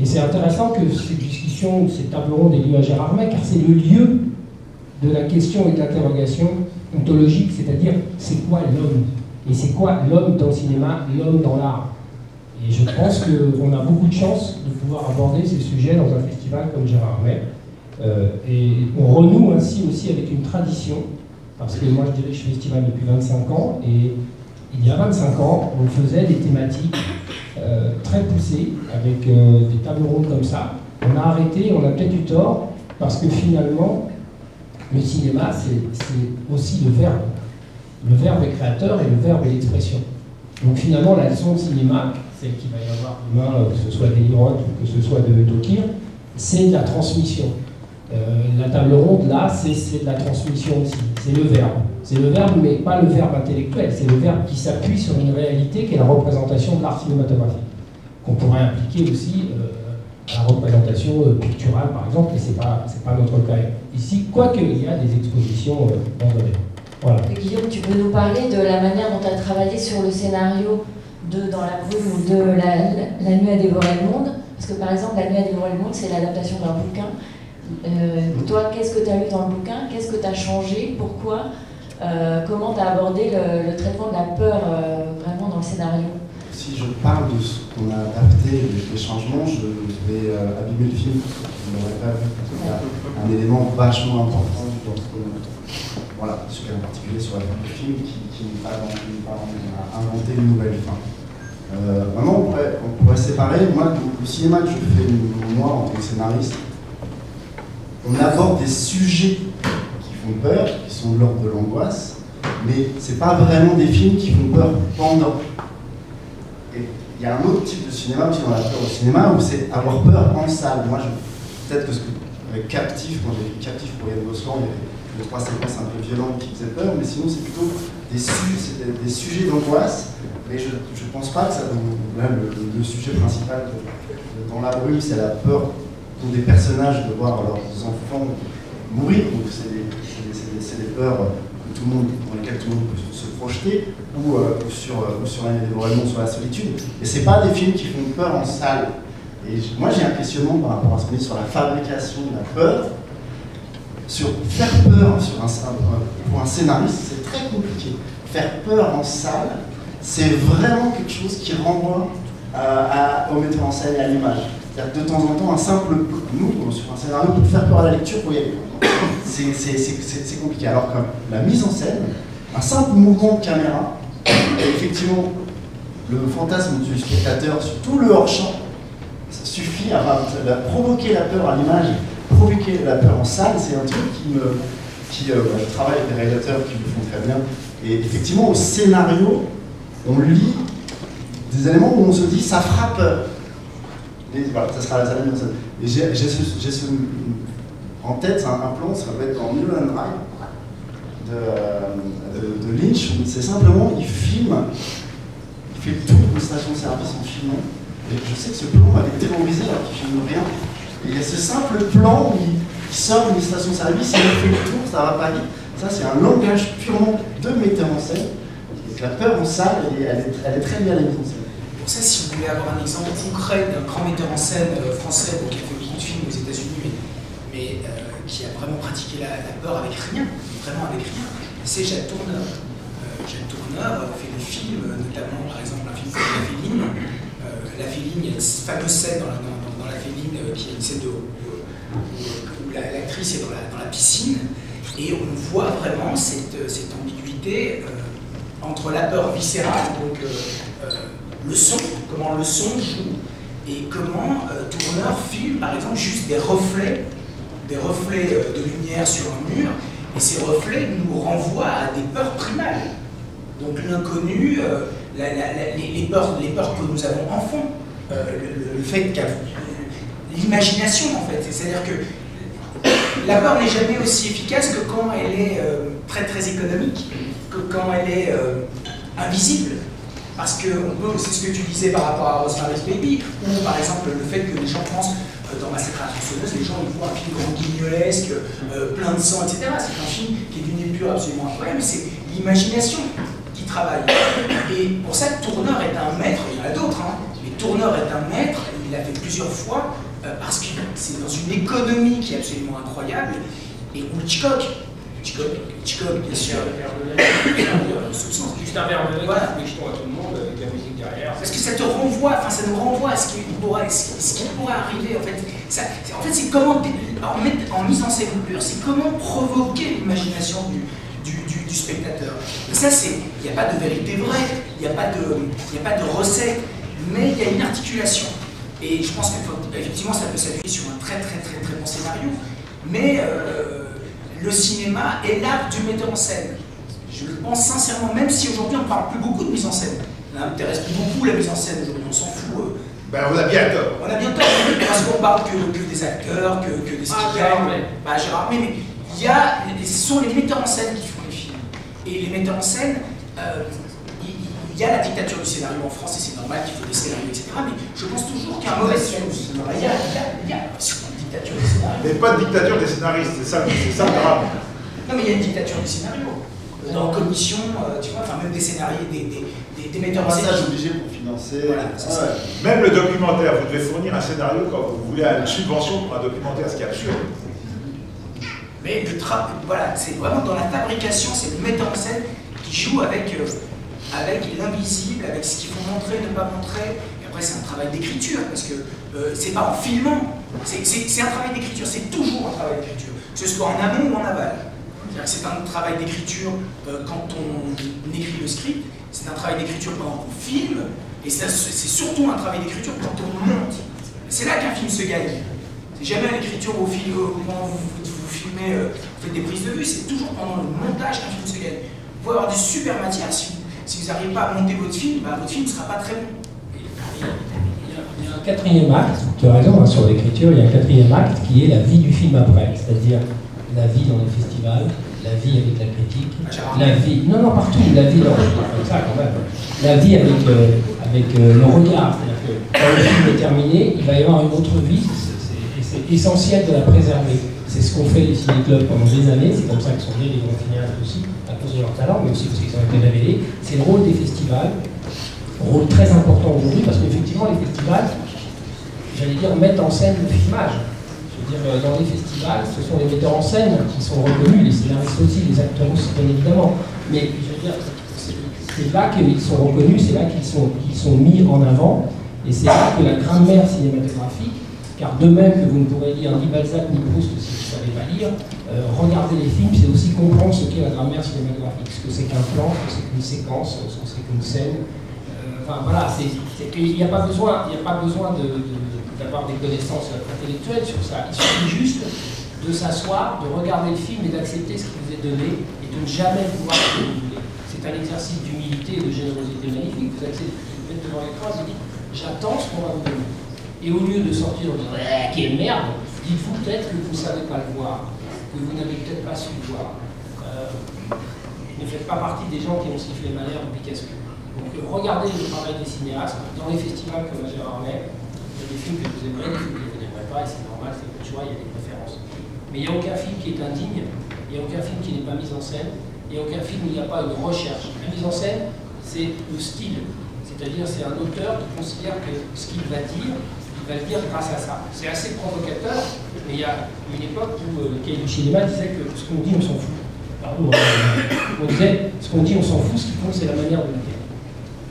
Et c'est intéressant que cette discussion, cette table ronde ait lieu à Gérardmer, car c'est le lieu de la question et de l'interrogation ontologique, c'est-à-dire c'est quoi l'homme? Et c'est quoi l'homme dans le cinéma, l'homme dans l'art? Et je pense qu'on a beaucoup de chance de pouvoir aborder ces sujets dans un festival comme Gérardmer. Et on renoue ainsi aussi avec une tradition, parce que moi je dirige ce festival depuis 25 ans, et il y a 25 ans, on faisait des thématiques très poussées, avec des tables rondes comme ça. On a arrêté, on a peut-être eu tort, parce que finalement, le cinéma, c'est aussi le verbe. Le verbe est créateur et le verbe est l'expression. Donc finalement, la leçon de cinéma, celle qu'il va y avoir demain, que ce soit d'Eliroth ou que ce soit de Tokir, c'est de la transmission. La table ronde, là, c'est de la transmission aussi. C'est le verbe. C'est le verbe, mais pas le verbe intellectuel. C'est le verbe qui s'appuie sur une réalité qui est la représentation de l'art cinématographique. Qu'on pourrait impliquer aussi la représentation picturale, par exemple, mais c'est pas notre cas ici, quoique il y a des expositions d'André. Voilà. Guillaume, tu peux nous parler de la manière dont tu as travaillé sur le scénario de Dans la brume ou de La nuit a dévoré le monde? Parce que par exemple, La nuit a dévoré le monde, c'est l'adaptation d'un bouquin. Toi, qu'est-ce que tu as lu dans le bouquin? Qu'est-ce que tu as changé? Pourquoi? Comment tu as abordé le traitement de la peur vraiment dans le scénario? Si si je parle de ce qu'on a adapté, des changements, je vais abîmer le film, je ne l'aurais pas vu, parce qu'il y a un élément vachement important dans ce qu'on voilà, en particulier sur la fin du film, qui n'est pas dans on a inventé une nouvelle fin. Maintenant, on pourrait séparer. Moi, le cinéma que je fais, moi, en tant que scénariste, on aborde des sujets qui font peur, qui sont de l'ordre de l'angoisse, mais c'est pas vraiment des films qui font peur pendant. Et il y a un autre type de cinéma, aussi dans la peur au cinéma, où c'est avoir peur en salle. Moi, peut-être que avec Captif, quand j'ai fait Captif pour Yann Gosselin, il y avait 2-3 séquences un peu violentes qui faisaient peur, mais sinon c'est plutôt des sujets d'angoisse. Et je ne pense pas que ça. Là, le sujet principal dans La Brume, c'est la peur pour des personnages de voir leurs enfants mourir. Donc c'est des peurs que tout le monde, dans lesquelles tout le monde peut se projeter, ou sur l'événement, sur la solitude. Et c'est pas des films qui font peur en salle. Et moi j'ai un questionnement par rapport à ce qu'on dit sur la fabrication de la peur. Sur faire peur pour un scénariste, c'est très compliqué. Faire peur en salle, c'est vraiment quelque chose qui renvoie au metteur en scène et à l'image. C'est-à-dire de temps en temps, un simple... Nous, sur un scénario, pour faire peur à la lecture, pour y aller. C'est compliqué. Alors que la mise en scène, un simple mouvement de caméra, et effectivement, le fantasme du spectateur sur tout le hors-champ, ça suffit à provoquer la peur à l'image, provoquer la peur en salle, c'est un truc je travaille avec des réalisateurs qui le font très bien. Et effectivement, au scénario, on lit des éléments où on se dit ça fera peur. Et voilà, ça sera la mise en scène. Et j'ai en tête un plan, ça va être dans Mulholland Drive de Lynch, où c'est simplement, il filme, il fait le tour d'une station-service en filmant. Et je sais que ce plan m'avait terrorisé alors qu'il filme rien. Et il y a ce simple plan où il sort d'une station-service, il fait le tour, ça va pas vite. Ça, c'est un langage purement de metteur en scène. Et la peur en salle, elle est très bien à la mise en scène. Pour ça, si vous voulez avoir un exemple concret d'un grand metteur en scène français qui a fait beaucoup de films aux États-Unis, mais qui a vraiment pratiqué la peur avec rien, vraiment avec rien, c'est Jacques Tourneur. Jacques Tourneur fait des films, notamment par exemple un film comme La Féline. La Féline, il y a une fameuse scène dans La Féline qui est une scène où l'actrice est dans la piscine, et on voit vraiment cette ambiguïté entre la peur viscérale, donc le son, comment le son joue, et comment Tourneur filme par exemple juste des reflets de lumière sur un mur, et ces reflets nous renvoient à des peurs primales. Donc l'inconnu, les peurs que nous avons enfants, le fait qu'il y a l'imagination en fait, c'est-à-dire que la peur n'est jamais aussi efficace que quand elle est très très économique, que quand elle est invisible. Parce que c'est ce que tu disais par rapport à Rosemary's Baby, ou par exemple le fait que les gens pensent dans Massacre à la tronçonneuse, les gens ils voient un film grand guignolesque, plein de sang, etc. C'est un film qui est d'une épure absolument incroyable, mais c'est l'imagination qui travaille. Et pour ça, Tourneur est un maître, il y en a d'autres, hein, mais Tourneur est un maître, il l'a fait plusieurs fois, parce que c'est dans une économie qui est absolument incroyable. Et Hitchcock, bien sûr. Juste un verre de lait, voilà. mais je tourne à tout le monde avec la musique derrière. Parce que ça te renvoie, enfin ça nous renvoie à ce qui pourrait arriver. En fait, c'est comment, en mise en scène pure, c'est comment provoquer l'imagination du spectateur. Et ça, il n'y a pas de vérité vraie, il n'y a pas de recette, mais il y a une articulation. Et je pense qu'effectivement, ça peut s'appuyer sur un très bon scénario, mais le cinéma est l'art du metteur en scène. Je le pense sincèrement, même si aujourd'hui on ne parle plus beaucoup de mise en scène. On n'intéresse plus beaucoup la mise en scène aujourd'hui, on s'en fout. Ben, on a bien tort. On a bien tort, parce qu'on parle que des acteurs, que des speakers. Gérard May, mais ce sont les metteurs en scène qui font les films. Et les metteurs en scène, il y a la dictature du scénario en France, et c'est normal qu'il faut des scénarios, etc. Mais je pense toujours qu'il y a un mauvais film. Il y a une dictature des scénarios. Mais pas de dictature des scénaristes, c'est ça le drame. Non, mais il y a une dictature des scénarios. Dans commission, tu vois, enfin même des scénarios, des metteurs en scène. Passage obligé pour financer. Voilà, c'est ça. Même le documentaire, vous devez fournir un scénario quand vous voulez une subvention pour un documentaire, ce qui est absurde. Mais voilà, c'est vraiment dans la fabrication, c'est le metteur en scène qui joue avec avec l'invisible, avec ce qu'il faut montrer, ne pas montrer. Et après, c'est un travail d'écriture, parce que c'est pas en filmant, c'est un travail d'écriture, c'est toujours un travail d'écriture, que ce soit en amont ou en aval. C'est un travail d'écriture quand on écrit le script, c'est un travail d'écriture pendant qu'on filme, et c'est surtout un travail d'écriture quand on monte. C'est là qu'un film se gagne. C'est jamais à l'écriture au moment où vous filmez, vous faites des prises de vue, c'est toujours pendant le montage qu'un film se gagne. Vous pouvez avoir des super matières, si vous n'arrivez pas à monter votre film ne sera pas très bon. Il y a un quatrième acte, tu as raison, hein, sur l'écriture, il y a un quatrième acte qui est la vie du film après, c'est-à-dire la vie dans les festivals, la vie avec la critique, la vie, non, partout, la vie dans comme ça quand même, la vie avec le regard, c'est-à-dire que quand le film est terminé, il va y avoir une autre vie, et c'est essentiel de la préserver. C'est ce qu'ont fait les ciné-clubs pendant des années, c'est comme ça qu'ils sont nés les grands cinéastes aussi, à cause de leur talent, mais aussi parce qu'ils ont été révélés. C'est le rôle des festivals, rôle très important aujourd'hui, parce qu'effectivement les festivals, j'allais dire, mettent en scène le filmage. Dans les festivals, ce sont les metteurs en scène qui sont reconnus, les scénaristes aussi, les acteurs aussi, bien évidemment. Mais je veux dire, c'est là qu'ils sont reconnus, c'est là qu'ils sont mis en avant, et c'est là que la grammaire cinématographique, car de même que vous ne pourrez lire ni Balzac ni Proust si vous ne savez pas lire, regarder les films, c'est aussi comprendre ce qu'est la grammaire cinématographique, ce que c'est qu'un plan, ce que c'est qu'une séquence, ce que c'est qu'une scène. Enfin voilà, il n'y a pas besoin d'avoir des connaissances intellectuelles sur ça. Il suffit juste de s'asseoir, de regarder le film et d'accepter ce qui vous est donné et de ne jamais pouvoir ce que vous voulez. C'est un exercice d'humilité et de générosité magnifique. Vous êtes devant l'écran et vous dites j'attends ce qu'on va vous donner. Et au lieu de sortir en disant quelle merde, dites-vous peut-être que vous ne savez pas le voir, que vous n'avez peut-être pas su le voir. Ne faites pas partie des gens qui ont sifflé Malherbe ou Picasso. Donc regardez le travail des cinéastes dans les festivals comme à Gérardmer. Il y a des films que vous aimerez, des films que vous n'aimerez pas, et c'est normal, c'est votre choix, il y a des préférences. Mais il n'y a aucun film qui est indigne, il n'y a aucun film qui n'est pas mis en scène, il n'y a aucun film où il n'y a pas une recherche. La mise en scène, c'est le style, c'est-à-dire c'est un auteur qui considère que ce qu'il va dire, il va le dire grâce à ça. C'est assez provocateur, mais il y a une époque où le cahier du cinéma disait que ce qu'on dit, on s'en fout. Pardon, on disait, ce qu'on dit, on s'en fout, ce qui compte, c'est la manière de le dire.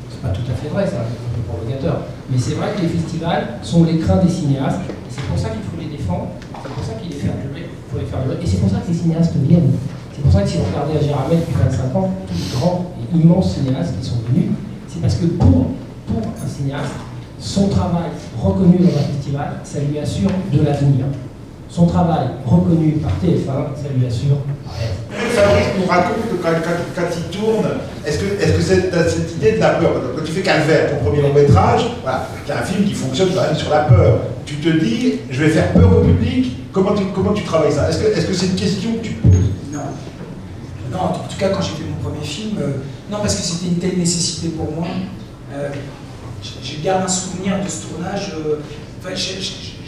C'est pas tout à fait vrai, ça, c'est un peu provocateur. Mais c'est vrai que les festivals sont l'écrin des cinéastes, et c'est pour ça qu'il faut les défendre, c'est pour ça qu'il faut les faire durer, et c'est pour ça que les cinéastes viennent. C'est pour ça que si vous regardez à Gérardmer depuis 25 ans, tous les grands et immenses cinéastes qui sont venus, c'est parce que pour un cinéaste, son travail reconnu dans un festival, ça lui assure de l'avenir. Son travail reconnu par TF1, ça lui assure rien. Fabrice nous raconte que quand il tourne, est-ce que cette idée de la peur, quand tu fais Calvaire, ton premier long métrage, voilà, c'est un film qui fonctionne quand même sur la peur. Tu te dis, je vais faire peur au public, comment tu travailles ça? Est-ce que c'est une question que tu te poses? Non, en tout cas quand j'ai fait mon premier film, non parce que c'était une telle nécessité pour moi. Je garde un souvenir de ce tournage,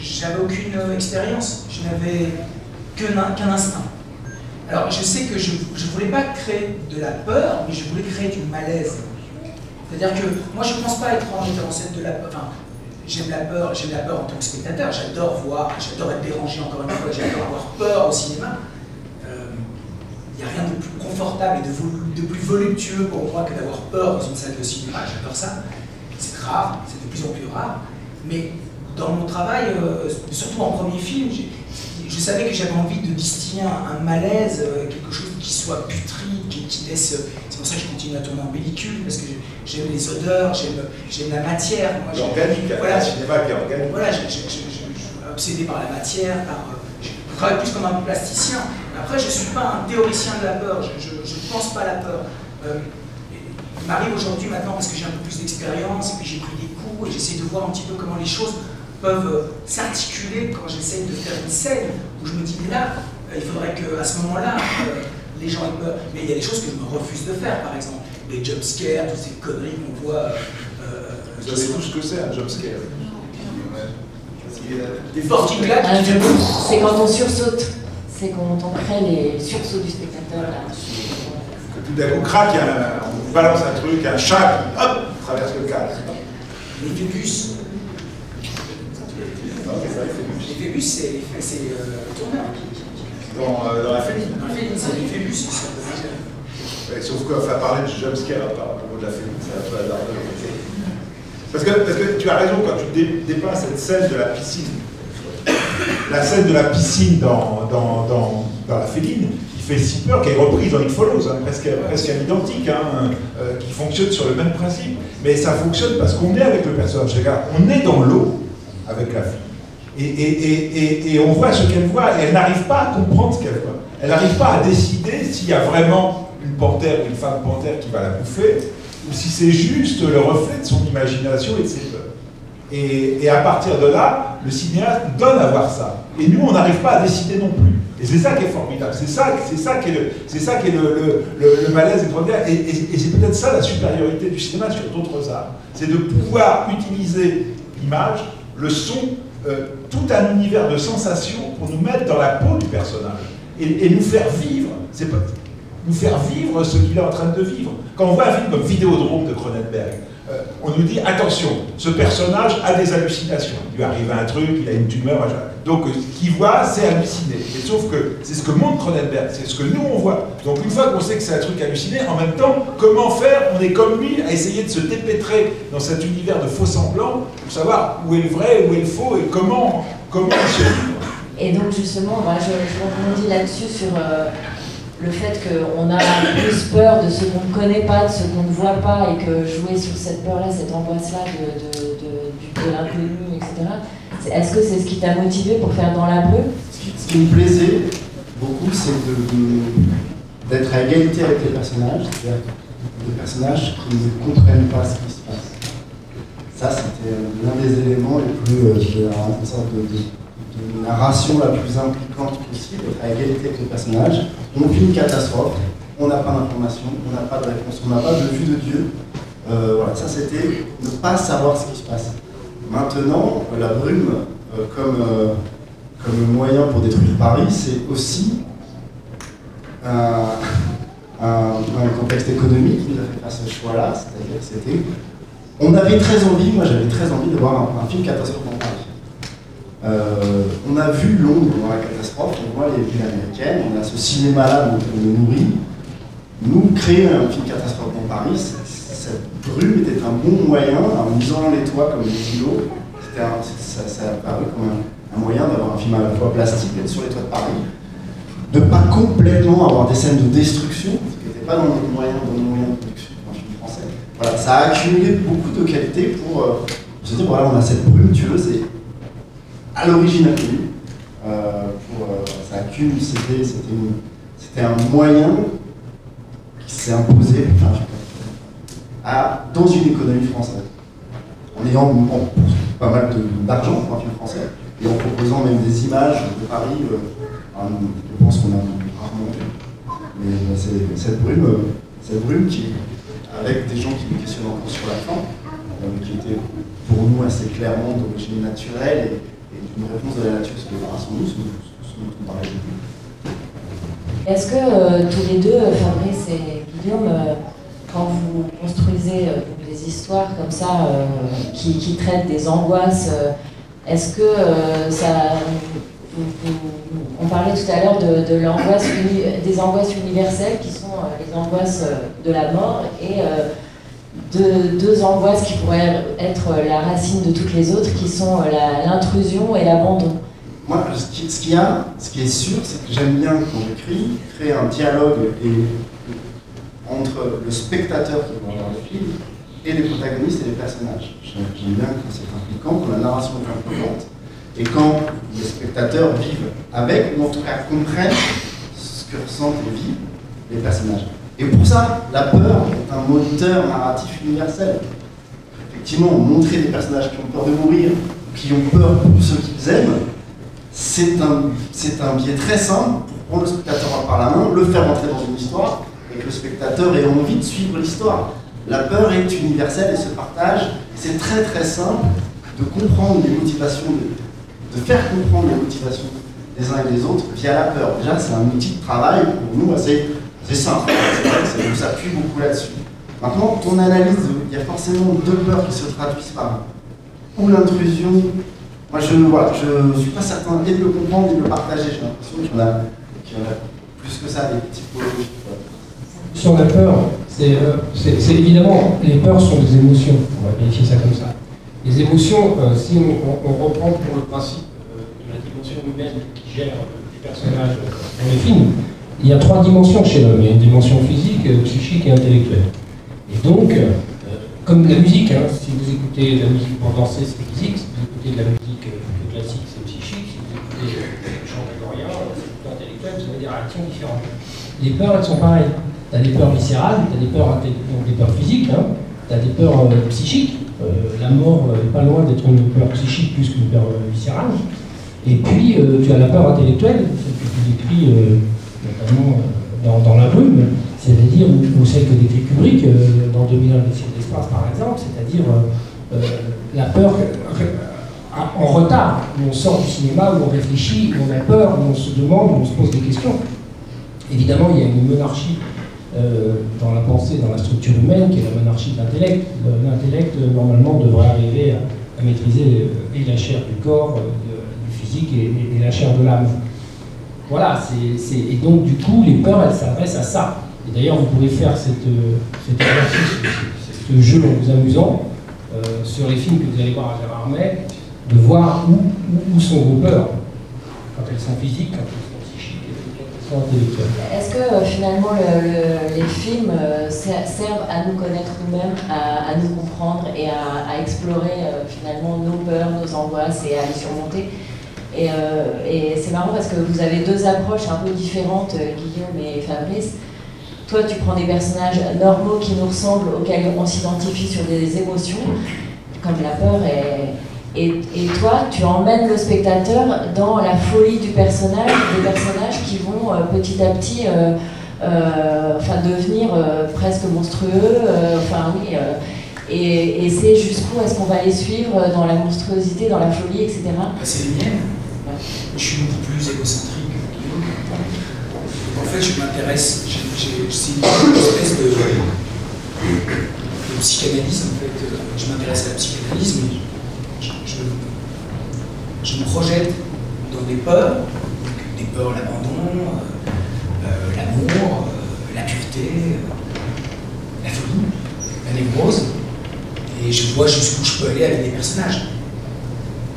j'avais aucune expérience, je n'avais qu'un instinct. Alors je sais que je ne voulais pas créer de la peur, mais je voulais créer du malaise. C'est-à-dire que moi je ne pense pas être en metteur en scène de la peur. Enfin, j'aime la peur en tant que spectateur, j'adore voir, j'adore être dérangé encore une fois, j'adore avoir peur au cinéma. Il n'y a rien de plus confortable et de plus voluptueux pour moi que d'avoir peur dans une salle de cinéma, j'adore ça. C'est rare, c'est de plus en plus rare, mais dans mon travail, surtout en premier film, je savais que j'avais envie de distiller un malaise, quelque chose qui soit putride, qui laisse... C'est pour ça que je continue à tourner en pellicule, parce que j'aime les odeurs, j'aime la matière. Organique, voilà, le cinéma qui est organique. Voilà, je suis obsédé par la matière, je travaille plus comme un plasticien. Après, je ne suis pas un théoricien de la peur, je ne pense pas à la peur. Il m'arrive aujourd'hui maintenant, parce que j'ai un peu plus d'expérience, et puis j'ai pris des cours, et j'essaie de voir un petit peu comment les choses peuvent s'articuler quand j'essaie de faire une scène où je me dis là, il faudrait qu'à ce moment-là, les gens aient peur. Mais il y a des choses que je me refuse de faire, par exemple. Les jumpscares, toutes ces conneries qu'on voit. Vous savez tout ce que c'est un jumpscare. Des portes qui claquent. C'est quand on sursaute. C'est quand on crée les sursauts du spectateur. Là. Que tout d'un coup, craque, on balance un truc, un chat, hop, traverse le cadre. Les phébus. Les phébus, c'est le tourneur. Dans la féline. Dans la féline, c'est les phébus. Sauf que enfin, parler de jumpscare par rapport de la féline, c'est un peu hasardeux. Parce que tu as raison quand tu dépeins cette scène de la piscine. La scène de la piscine dans la féline, qui fait si peur, qui est reprise dans It Follows, hein, presque à l'identique, hein, qui fonctionne sur le même principe. Mais ça fonctionne parce qu'on est avec le personnage. Regarde, on est dans l'eau avec la fille. Et on voit ce qu'elle voit, et elle n'arrive pas à comprendre ce qu'elle voit. Elle n'arrive pas à décider s'il y a vraiment une panthère ou une femme panthère qui va la bouffer, ou si c'est juste le reflet de son imagination et de ses peurs. Et à partir de là, le cinéaste donne à voir ça. Et nous, on n'arrive pas à décider non plus. Et c'est ça qui est formidable. C'est ça qui est le malaise extraordinaire. Et c'est peut-être ça la supériorité du cinéma sur d'autres arts. C'est de pouvoir utiliser l'image, le son, tout un univers de sensations pour nous mettre dans la peau du personnage. Et nous faire vivre. Nous faire vivre ce qu'il est en train de vivre. Quand on voit un film comme Vidéodrome de Cronenberg, on nous dit, attention, ce personnage a des hallucinations. Il lui arrive un truc, il a une tumeur, donc ce qu'il voit, c'est halluciné. Mais sauf que c'est ce que montre Cronenberg, c'est ce que nous on voit. Donc une fois qu'on sait que c'est un truc halluciné, en même temps, comment faire? On est comme lui à essayer de se dépêtrer dans cet univers de faux semblants pour savoir où est le vrai, où est le faux et comment il se vit. Et donc justement, je rebondis là-dessus sur le fait qu'on a plus peur de ce qu'on ne connaît pas, de ce qu'on ne voit pas, et que jouer sur cette peur-là, cette angoisse-là de l'inconnu, etc. Est-ce que c'est ce qui t'a motivé pour faire Dans la brume? Ce qui me plaisait beaucoup, c'est d'être à égalité avec les personnages, c'est-à-dire des personnages qui ne comprennent pas ce qui se passe. Ça, c'était l'un des éléments les plus, une sorte de narration la plus impliquante possible, d'être à égalité avec les personnages. On vit une catastrophe, on n'a pas d'information, on n'a pas de réponse, on n'a pas de vue de Dieu. Voilà, ça c'était ne pas savoir ce qui se passe. Maintenant, la brume, comme moyen pour détruire Paris, c'est aussi un contexte économique qui nous a fait faire ce choix-là, c'est-à-dire que c'était... On avait très envie, moi j'avais très envie de voir un film catastrophe dans Paris. On a vu Londres dans la catastrophe, on voit les villes américaines, on a ce cinéma-là dont on est nourri. Nous, créer un film catastrophe dans Paris, cette brume était un bon moyen, en isolant les toits comme des îlots, ça a paru comme un moyen d'avoir un film à la fois plastique sur les toits de Paris, de ne pas complètement avoir des scènes de destruction, ce qui n'était pas dans nos moyens de production pour un film français. Voilà, ça a accumulé beaucoup de qualités pour se dire, voilà, on a cette brume tueuse et à l'origine inconnue. Ça accumule, c'était un moyen qui s'est imposé pour faire un film dans une économie française. En ayant pas mal d'argent pour un film français, et en proposant même des images de Paris, je pense qu'on a rarement vu. Mais cette brume qui, avec des gens qui nous questionnent encore sur la fin, qui était pour nous assez clairement d'origine naturelle et une réponse de la nature, ce qui est grâce à nous, ce dont on parlait depuis. Est-ce que tous les deux, Fabrice et Guillaume, quand vous construisez des histoires comme ça qui traitent des angoisses, est-ce que on parlait tout à l'heure de l'angoisse, des angoisses universelles qui sont les angoisses de la mort et deux angoisses qui pourraient être la racine de toutes les autres, qui sont l'intrusion et l'abandon. Moi, ce qui est sûr, c'est que j'aime bien, quand j'écris, créer un dialogue entre le spectateur qui va voir le film et les protagonistes et les personnages. J'aime bien quand c'est impliquant, quand la narration est impliquante, et quand les spectateurs vivent avec, ou en tout cas comprennent ce que ressentent et vivent les personnages. Et pour ça, la peur est un moteur narratif universel. Effectivement, montrer des personnages qui ont peur de mourir, qui ont peur pour ceux qu'ils aiment, c'est un biais très simple pour prendre le spectateur par la main, le faire entrer dans une histoire, et que le spectateur ait envie de suivre l'histoire. La peur est universelle et se partage. C'est très très simple de comprendre les motivations, de faire comprendre les motivations des uns et des autres via la peur. Déjà, c'est un outil de travail pour nous assez simple. C'est vrai que ça nous appuie beaucoup là-dessus. Maintenant, quand on analyse, il y a forcément deux peurs qui se traduisent par ou l'intrusion. Moi, je ne suis pas certain et de le comprendre et de le partager. J'ai l'impression qu'il y en a plus que ça, des typologies. Sur la peur, c'est évidemment, les peurs sont des émotions, on va qualifier ça comme ça. Les émotions, si on reprend pour le principe de la dimension humaine qui gère les personnages dans les films, il y a 3 dimensions chez l'homme. Il y a une dimension physique, psychique et intellectuelle. Et donc, comme la musique, hein, si vous écoutez de la musique pour danser, c'est physique. Si vous écoutez de la musique classique, c'est psychique. Si vous écoutez du chant grégorien, c'est intellectuel, vous avez des réactions différentes. Les peurs, elles sont pareilles. Tu as des peurs viscérales, tu as des peurs physiques, hein, tu as des peurs psychiques. La mort n'est pas loin d'être une peur psychique plus qu'une peur viscérale. Et puis, tu as la peur intellectuelle, celle que tu décris notamment dans La Brume, c'est-à-dire, ou celle que décrit Kubrick dans 2001 l'Odyssée de l'espace, par exemple, c'est-à-dire la peur en retard, où on sort du cinéma, où on réfléchit, où on a peur, où on se demande, où on se pose des questions. Évidemment, il y a une monarchie dans la pensée, dans la structure humaine, qui est la monarchie de l'intellect. L'intellect, normalement, devrait arriver à maîtriser et la chair du corps, du physique, et la chair de l'âme. Voilà, et donc, du coup, les peurs, elles s'adressent à ça. Et d'ailleurs, vous pouvez faire cet exercice, ce jeu en vous amusant, sur les films que vous allez voir à Gérard May, de voir où sont vos peurs, quand elles sont physiques, quand elles sont psychiques, quand elles sont intellectuelles. Est-ce que finalement les films servent à nous connaître nous-mêmes, à nous comprendre et à explorer finalement nos peurs, nos angoisses et à les surmonter? Et c'est marrant parce que vous avez 2 approches un peu différentes, Guillaume et Fabrice. Toi, tu prends des personnages normaux qui nous ressemblent, auxquels on s'identifie sur des émotions, comme la peur, et toi, tu emmènes le spectateur dans la folie du personnage, des personnages qui vont petit à petit devenir presque monstrueux, et c'est jusqu'où est-ce qu'on va les suivre dans la monstruosité, dans la folie, etc. C'est les miennes. Je suis beaucoup plus égocentrique que Guillaume. En fait, je m'intéresse, c'est une espèce de psychanalyse, en fait. Je m'intéresse à la psychanalyse, mais je me projette dans des peurs, l'abandon, l'amour, la pureté, la folie, la névrose, et je vois jusqu'où je peux aller avec des personnages.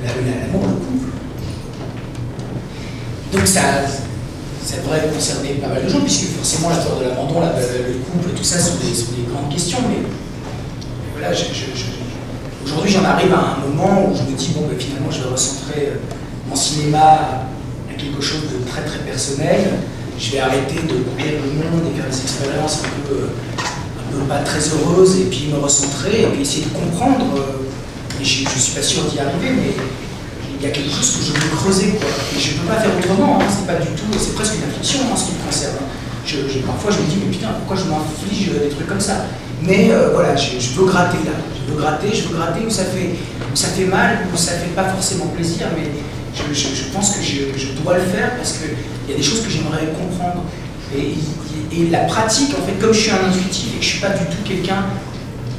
L'amour, le couple. Donc ça devrait concerner pas mal de gens, puisque forcément la peur de l'abandon, le couple, tout ça sont des grandes questions, mais voilà, aujourd'hui j'en arrive à un moment où je me dis, bon, ben, finalement je vais recentrer mon cinéma à quelque chose de très très personnel, je vais arrêter de courir le monde et faire des expériences un peu pas très heureuses, et puis me recentrer, et puis essayer de comprendre, et je suis pas sûr d'y arriver, mais il y a quelque chose que je veux creuser, quoi. Et je ne peux pas faire autrement, hein. C'est pas du tout, c'est presque une affliction en ce qui me concerne. Parfois je me dis, mais putain, pourquoi je m'inflige des trucs comme ça? Mais voilà, je veux gratter là, je veux gratter où ça fait mal, où ça fait pas forcément plaisir, mais je pense que je dois le faire parce qu'il y a des choses que j'aimerais comprendre. Et la pratique, en fait, comme je suis un intuitif et que je suis pas du tout quelqu'un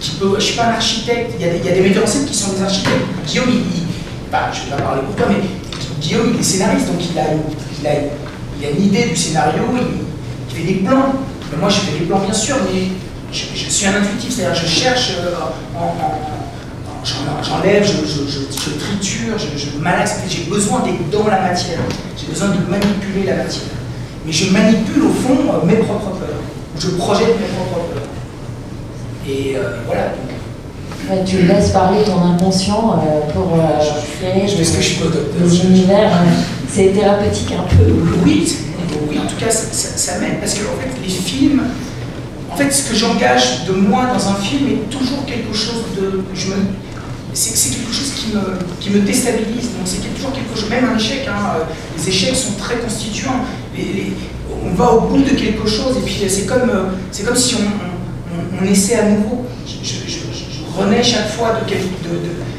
qui peut, je suis pas un architecte, il y a des metteurs en scène qui sont des architectes. Guillaume, je ne vais pas parler pour toi, mais Guillaume, il est scénariste, donc il a une idée du scénario, il fait des plans. Moi, je fais des plans, bien sûr, mais je suis un intuitif, c'est-à-dire je cherche, j'enlève, je triture, je malaxe. J'ai besoin d'être dans la matière, j'ai besoin de manipuler la matière. Mais je manipule, au fond, mes propres peurs. Je projette mes propres peurs. Et voilà. Ouais, tu laisses parler ton inconscient pour créer des univers. C'est thérapeutique un peu. Oui, en tout cas, ça m'aide. Parce que en fait, les films, en fait, ce que j'engage de moi dans un film est toujours quelque chose de. C'est quelque chose qui me déstabilise. Donc c'est toujours quelque chose, même un échec. Hein, les échecs sont très constituants. On va au bout de quelque chose et puis c'est comme si on essaie à nouveau. Je renais chaque fois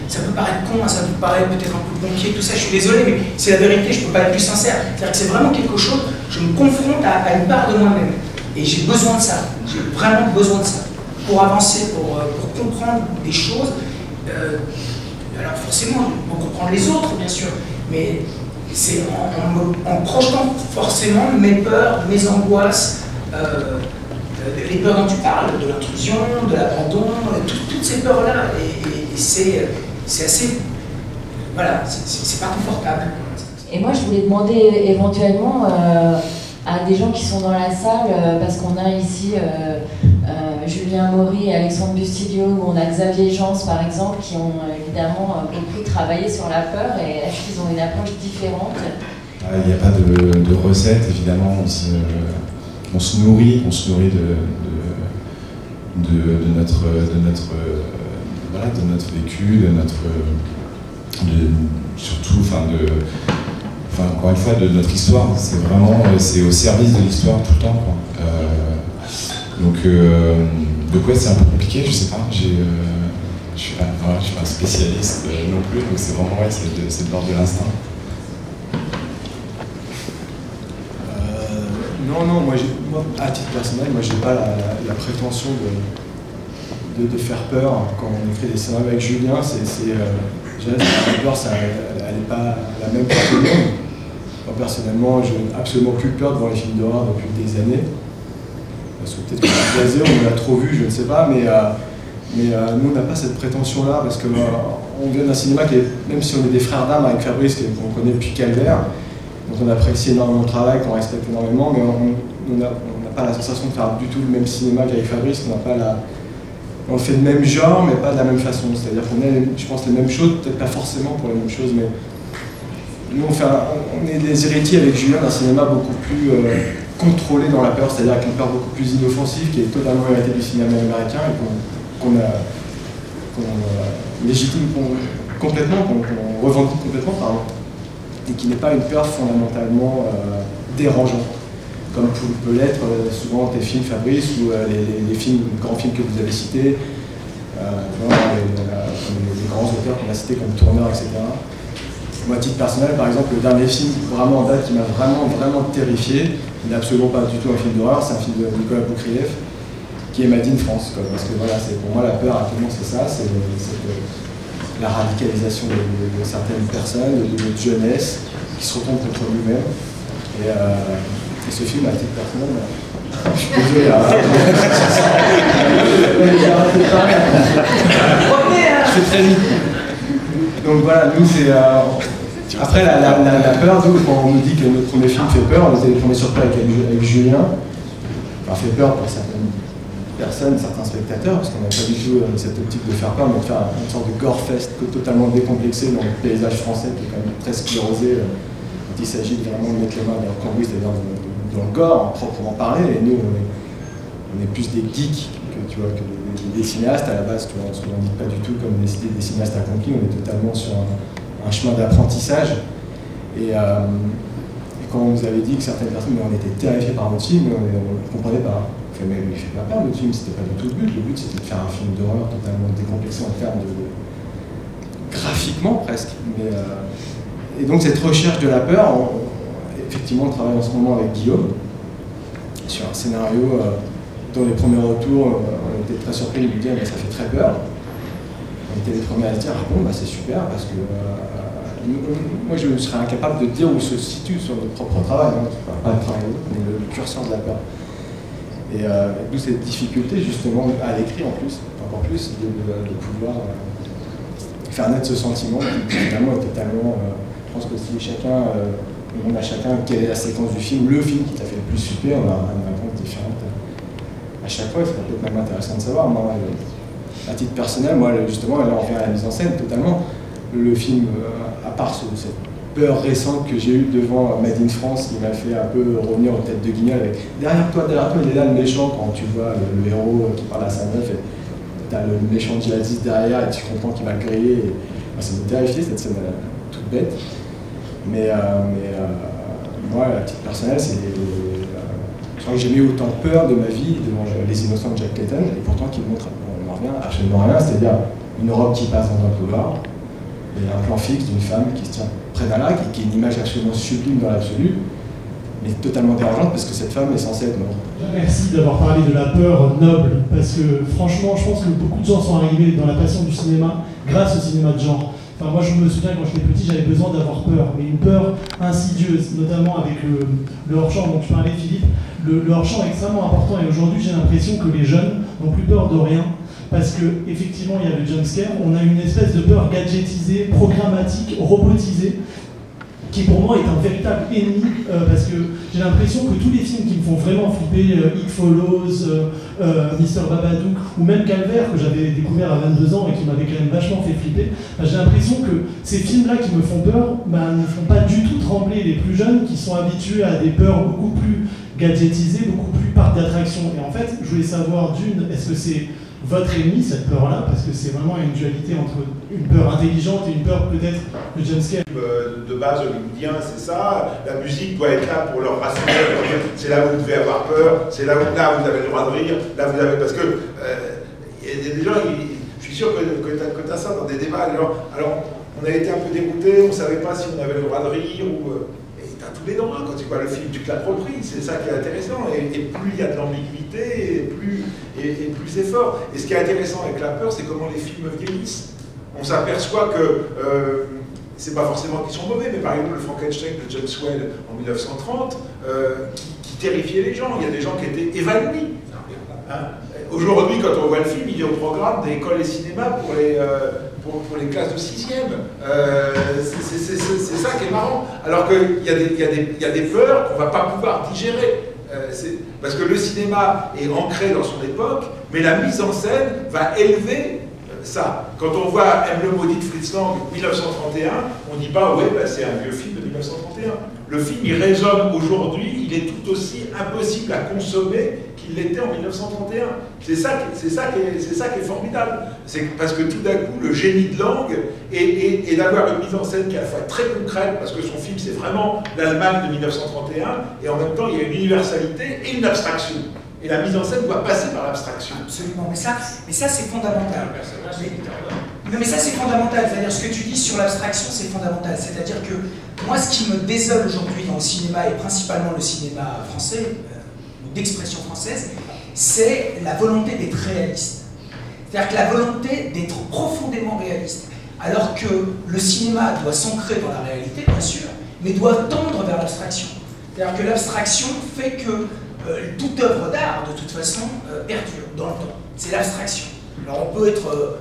ça peut paraître con, hein, ça peut paraître peut-être un peu pompier, tout ça, je suis désolé, mais c'est la vérité, je ne peux pas être plus sincère. C'est-à-dire que c'est vraiment quelque chose, je me confronte à une part de moi-même. Et j'ai besoin de ça, j'ai vraiment besoin de ça, pour avancer, pour comprendre des choses. Alors forcément, pour comprendre les autres, bien sûr, mais c'est en projetant forcément mes peurs, mes angoisses, les peurs dont tu parles, de l'intrusion, de l'abandon, toutes ces peurs-là. Et c'est assez... Voilà, c'est pas confortable. Et moi, je voulais demander éventuellement à des gens qui sont dans la salle, parce qu'on a ici Julien Maury et Alexandre Bustilio, ou on a Xavier Jans par exemple, qui ont évidemment beaucoup travaillé sur la peur, et est-ce qu'ils ont une approche différente? Il n'y a pas de recette, évidemment, on se nourrit de notre vécu, surtout, encore une fois, de notre histoire. C'est vraiment, c'est au service de l'histoire tout le temps, quoi. Donc ouais, c'est un peu compliqué, je sais pas. Je suis pas un spécialiste non plus, donc c'est vraiment, ouais, c'est de l'ordre de l'instinct. Non, moi, à titre personnel, moi, j'ai pas la prétention de faire peur. Quand on écrit des scénarios avec Julien, la peur, elle n'est pas la même pour tout le monde. Moi, personnellement, je n'ai absolument plus peur devant les films d'horreur depuis des années. Parce que peut-être qu'on est blasé, on l'a trop vu, je ne sais pas, mais nous, on n'a pas cette prétention-là, parce qu'on vient d'un cinéma qui est, même si on est des frères d'âme avec Fabrice, qu'on connaît depuis Calvaire, donc on apprécie énormément le travail, qu'on respecte énormément, mais on n'a pas la sensation de faire du tout le même cinéma qu'avec Fabrice, on fait le même genre, mais pas de la même façon. C'est-à-dire qu'on a, je pense, les mêmes choses, peut-être pas forcément pour les mêmes choses, mais nous, on est des héritiers avec Julien d'un cinéma beaucoup plus contrôlé dans la peur, c'est-à-dire avec une peur beaucoup plus inoffensive, qui est totalement héritée du cinéma américain, et qu'on légitime complètement, qu'on revendique complètement, pardon, et qui n'est pas une peur fondamentalement dérangeante, comme peut l'être souvent tes films, Fabrice, ou les grands films que vous avez cités, les grands auteurs qu'on a cités comme Tourneur, etc. Moi, à titre personnel, par exemple, le dernier film vraiment en date qui m'a vraiment terrifié, il n'est absolument pas du tout un film d'horreur, c'est un film de Nicolas Boukrieff, qui est Made in France, quoi. Parce que voilà, pour moi, la peur, actuellement, c'est ça, c'est la radicalisation de certaines personnes, de notre jeunesse, qui se retournent contre lui-même. Et ce film, à titre personnel, je suis désolé. Je fais très vite. Donc voilà, nous, c'est... Après, la peur, nous, quand on nous dit que notre premier film fait peur, on était les premiers surpris avec Julien. Enfin, fait peur pour certaines personnes, certains spectateurs, parce qu'on n'a pas du tout cette optique de faire peur, mais de faire une sorte de gore-fest totalement décomplexé dans le paysage français qui est quand même très sclérosé quand il s'agit vraiment de mettre les mains dans le cambouis, c'est-à-dire dans le gore, en proprement parler. Et nous, on est plus des geeks que des cinéastes à la base. Tu vois, on ne dit pas du tout comme des cinéastes accomplis, on est totalement sur un chemin d'apprentissage. Et quand on nous avait dit que certaines personnes, mais on était terrifiés par notre film, on ne comprenait pas. Mais il ne fait pas peur, notre film, c'était pas du tout le but c'était de faire un film d'horreur totalement décomplexé en termes de... graphiquement presque. Et donc cette recherche de la peur, effectivement on travaille en ce moment avec Guillaume sur un scénario dont les premiers retours, on était très surpris, il nous disait mais ça fait très peur. On était les premiers à se dire ah bon bah c'est super parce que moi je serais incapable de dire où se situe sur notre propre travail, hein, pas le travail mais le curseur de la peur. Et d'où cette difficulté justement à l'écrit en plus, encore plus, de pouvoir faire naître ce sentiment qui finalement est totalement, je pense que si chacun, on a chacun quelle est la séquence du film, le film qui t'a fait le plus flipper, on a une réponse différente à chaque fois, c'est peut-être même intéressant de savoir. Moi, à titre personnel, moi justement, là on revient à la mise en scène totalement, le film, à part cette peur récente que j'ai eue devant Made in France qui m'a fait un peu revenir aux têtes de Guignol avec derrière toi il est là le méchant quand tu vois le héros qui parle à sa meuf et t'as le méchant djihadiste derrière et tu comprends qu'il va le griller et, ça me terrifiait cette scène toute bête mais moi à titre personnel c'est je crois que j'ai mis autant peur de ma vie devant Les Innocents de Jack Clayton et pourtant qu'il montre on en revient absolument rien, c'est-à-dire une Europe qui passe dans un couloir et un plan fixe d'une femme qui se tient près d'un lac et qui est une image absolument sublime dans l'absolu, mais totalement dérangeante parce que cette femme est censée être morte. Merci d'avoir parlé de la peur noble, parce que franchement, je pense que beaucoup de gens sont arrivés dans la passion du cinéma grâce au cinéma de genre. Enfin, moi, je me souviens quand j'étais petit, j'avais besoin d'avoir peur, mais une peur insidieuse, notamment avec le hors-champ dont tu parlais, Philippe. Le hors-champ est extrêmement important et aujourd'hui, j'ai l'impression que les jeunes n'ont plus peur de rien. Parce qu'effectivement, il y a le jumpscare, on a une espèce de peur gadgetisée, programmatique, robotisée, qui pour moi est un véritable ennemi, parce que j'ai l'impression que tous les films qui me font vraiment flipper, It Follows, Mr. Babadook, ou même Calvaire, que j'avais découvert à 22 ans et qui m'avait quand même vachement fait flipper, j'ai l'impression que ces films-là qui me font peur ne font pas du tout trembler les plus jeunes qui sont habitués à des peurs beaucoup plus gadgetisées, beaucoup plus parcs d'attraction. Et en fait, je voulais savoir d'une, est-ce que c'est votre ennemi, cette peur-là, parce que c'est vraiment une dualité entre une peur intelligente et une peur peut-être de jumpscare. De base hollywoodien, c'est ça. La musique doit être là pour leur rassurer, pour dire c'est là où vous devez avoir peur, c'est là où vous avez le droit de rire, là vous avez. Parce que il y a des gens, je suis sûr que tu as ça dans des débats. Alors, on a été un peu dégoûtés, on ne savait pas si on avait le droit de rire ou. Et tu as tous les droits quand tu vois le film, tu te l'appropries, c'est ça qui est intéressant. Et plus il y a de l'ambiguïté, et plus c'est fort. Et ce qui est intéressant avec la peur, c'est comment les films vieillissent. On s'aperçoit que, c'est pas forcément qu'ils sont mauvais, mais par exemple le Frankenstein de James Whale en 1930, qui terrifiait les gens. Il y a des gens qui étaient évanouis. Hein. Aujourd'hui, quand on voit le film, il est au programme des écoles et cinémas pour les classes de 6e. C'est ça qui est marrant. Alors qu'il y a des peurs qu'on ne va pas pouvoir digérer. Parce que le cinéma est ancré dans son époque, mais la mise en scène va élever ça. Quand on voit M. le maudit de Fritz Lang, 1931, on ne dit pas « ouais, bah, c'est un vieux film de 1931 ». Le film, il résonne aujourd'hui, il est tout aussi impossible à consommer qu'il l'était en 1931. C'est ça qui est formidable. C'est parce que tout d'un coup, le génie de Lang est d'avoir une mise en scène qui est à la fois très concrète, parce que son film, c'est vraiment l'Allemagne de 1931, et en même temps, il y a une universalité et une abstraction. Et la mise en scène doit passer par l'abstraction. Absolument, mais ça c'est fondamental. Mais ça c'est fondamental, c'est-à-dire ce que tu dis sur l'abstraction, c'est fondamental. C'est-à-dire que moi, ce qui me désole aujourd'hui dans le cinéma, et principalement le cinéma français, d'expression française, c'est la volonté d'être réaliste. C'est-à-dire que la volonté d'être profondément réaliste. Alors que le cinéma doit s'ancrer dans la réalité, bien sûr, mais doit tendre vers l'abstraction. C'est-à-dire que l'abstraction fait que toute œuvre d'art, de toute façon, perdure dans le temps. C'est l'abstraction. Alors on peut être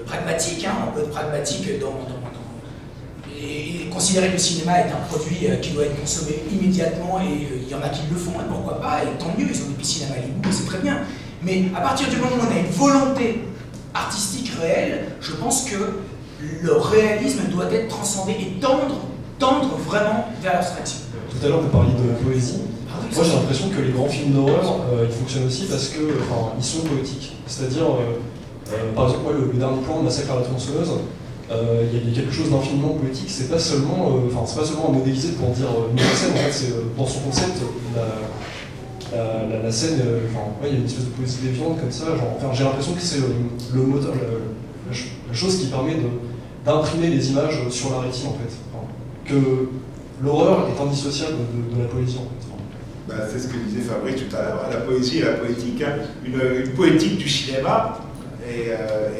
pragmatique, hein, on peut être pragmatique et considérer que le cinéma est un produit qui doit être consommé immédiatement, et il y en a qui le font, et pourquoi pas, et tant mieux, ils ont des piscines à Malibu, c'est très bien. Mais à partir du moment où on a une volonté artistique réelle, je pense que le réalisme doit être transcendé et tendre vraiment vers l'abstraction. Tout à l'heure, vous parliez de poésie. Moi, j'ai l'impression que les grands films d'horreur, ils fonctionnent aussi parce que, ils sont poétiques. C'est-à-dire, par exemple, moi, le dernier plan de Massacre à la tronçonneuse, il y a quelque chose d'infiniment poétique. C'est pas seulement, modélisé pour dire une scène. En fait, c'est dans son concept, la scène, il y a une espèce de poésie déviante comme ça. J'ai l'impression que c'est le moteur, la chose qui permet d'imprimer les images sur la rétine, en fait. Que l'horreur est indissociable de la poésie, en fait. C'est ce que disait Fabrice tout à l'heure, la poésie et la poétique, hein. Une poétique du cinéma, et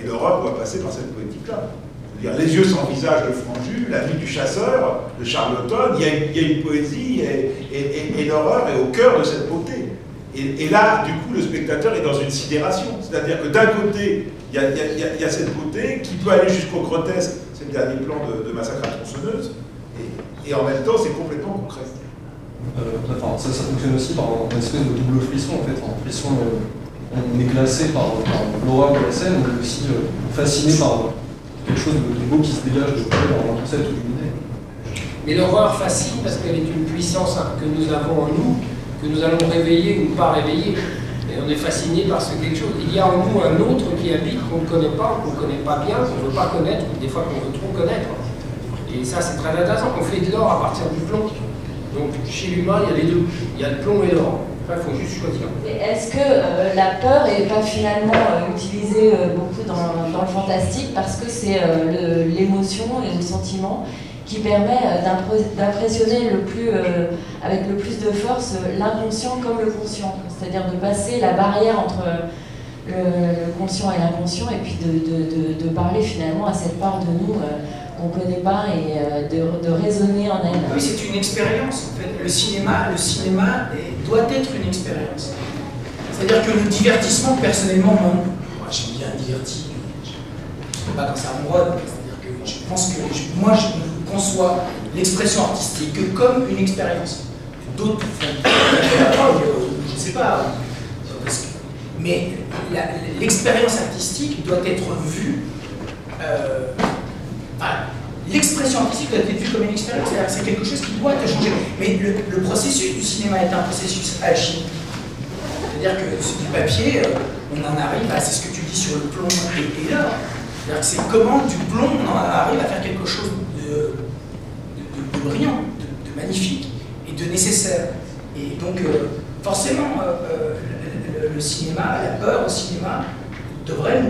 l'horreur doit passer par cette poétique-là. Les yeux sans visage de Franju, La nuit du chasseur de Charlottone, il y a une poésie, et l'horreur est au cœur de cette beauté. Et là, du coup, le spectateur est dans une sidération. C'est-à-dire que d'un côté, il y a cette beauté qui peut aller jusqu'au grotesque, c'est le dernier plan de Massacre à la tronçonneuse, et en même temps, c'est complètement concret. Ça fonctionne aussi par une espèce de double frisson, en fait. En frisson, on est glacé par l'horreur de la scène, on est aussi fasciné par quelque chose de beau qui se dégage de dans un concept ou d'une idée. Mais l'horreur fascine parce qu'elle est une puissance que nous avons en nous, que nous allons réveiller ou pas réveiller. Et on est fasciné par quelque chose. Il y a en nous un autre qui habite, qu'on ne connaît pas, qu'on ne connaît pas bien, qu'on ne veut pas connaître, ou des fois qu'on veut trop connaître. Et ça, c'est très intéressant. On fait de l'or à partir du plomb. Donc chez l'humain, il y a les deux. Il y a le plomb et l'or. Après, il faut juste choisir. Est-ce que la peur n'est pas finalement utilisée beaucoup dans le fantastique parce que c'est l'émotion et le sentiment qui permet d'impressionner avec le plus de force l'inconscient comme le conscient. C'est-à-dire de passer la barrière entre le conscient et l'inconscient, et puis de parler finalement à cette part de nous qu'on ne connaît pas et de raisonner en elle. Oui, c'est une expérience en fait. Le cinéma doit être une expérience. C'est-à-dire que le divertissement, personnellement, moi j'aime bien divertir, je ne sais pas quand ça me rôde, c'est-à-dire que je pense que moi je conçois l'expression artistique que comme une expérience. D'autres font la drogue, je ne sais pas. Mais l'expérience artistique doit être vue. L'expression artistique doit être vue comme une expérience. C'est quelque chose qui doit te changer. Mais le processus du cinéma est un processus alchimique. C'est-à-dire que sur du papier, on en arrive à, c'est ce que tu dis sur le plomb et l'or. C'est-à-dire que c'est comment du plomb on en arrive à faire quelque chose de brillant, de magnifique et de nécessaire. Et donc, forcément, le cinéma, la peur au cinéma, devrait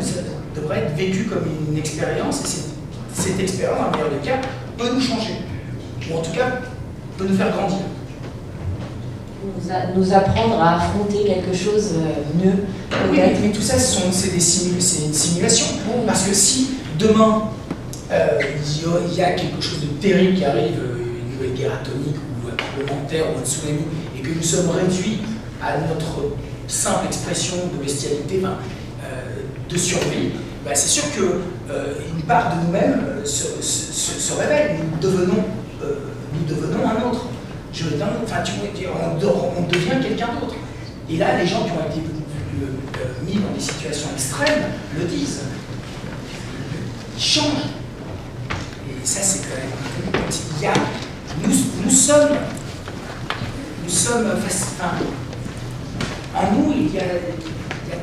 être vécue comme une expérience, et cette expérience, dans le meilleur des cas, peut nous changer, ou en tout cas, peut nous faire grandir. Nous apprendre à affronter quelque chose mieux. Oui, mais tout ça, c'est une simulation. Oui. Parce que si demain, il y a quelque chose de terrible qui arrive, une nouvelle guerre atomique ou un tremblement de terre ou un tsunami, et que nous sommes réduits à notre simple expression de bestialité, de survie, c'est sûr qu'une part de nous-mêmes se révèle. Nous devenons un autre. On devient quelqu'un d'autre. Et là, les gens qui ont été mis dans des situations extrêmes le disent. Ils changent. Et ça, c'est quand même... Nous sommes en nous, il y a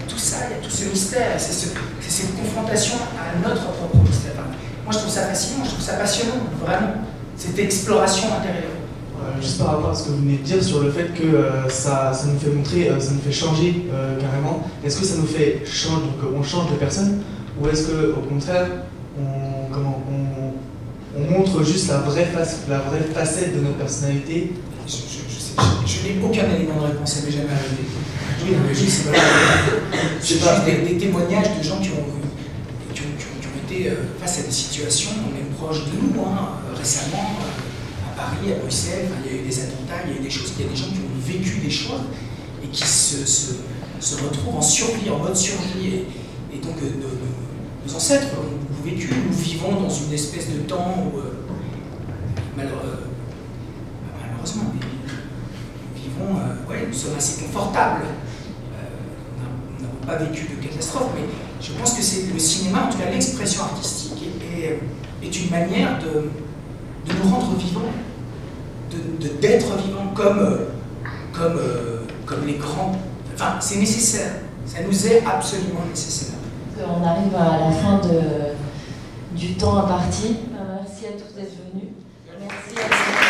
tout ça, il y a tout ce mystère, c'est cette confrontation à notre propre mystère. Moi, je trouve ça fascinant, je trouve ça passionnant, vraiment, cette exploration intérieure. Juste par rapport à ce que vous venez de dire sur le fait que ça nous fait montrer, ça nous fait changer carrément, est-ce que ça nous fait changer, donc on change de personne, ou est-ce qu'au contraire, on montre juste la vraie facette de notre personnalité? Je n'ai aucun élément de réponse, ça m'est jamais arrivé. Oui, c'est juste des témoignages de gens qui ont été face à des situations, même proches de nous, récemment, à Paris, à Bruxelles, il y a eu des attentats, il y a eu des choses, il y a des gens qui ont vécu des choses et qui se retrouvent en survie, en mode survie. Et donc, nos ancêtres ont vécu, nous vivons dans une espèce de temps où, malheureusement, nous sommes assez confortables. Nous n'avons pas vécu de catastrophe, mais je pense que c'est le cinéma, en tout cas l'expression artistique, est une manière de nous rendre vivants, d'être vivants comme les grands. Enfin, c'est nécessaire. Ça nous est absolument nécessaire. On arrive à la fin du temps imparti. Merci à tous d'être venus. Merci à vous.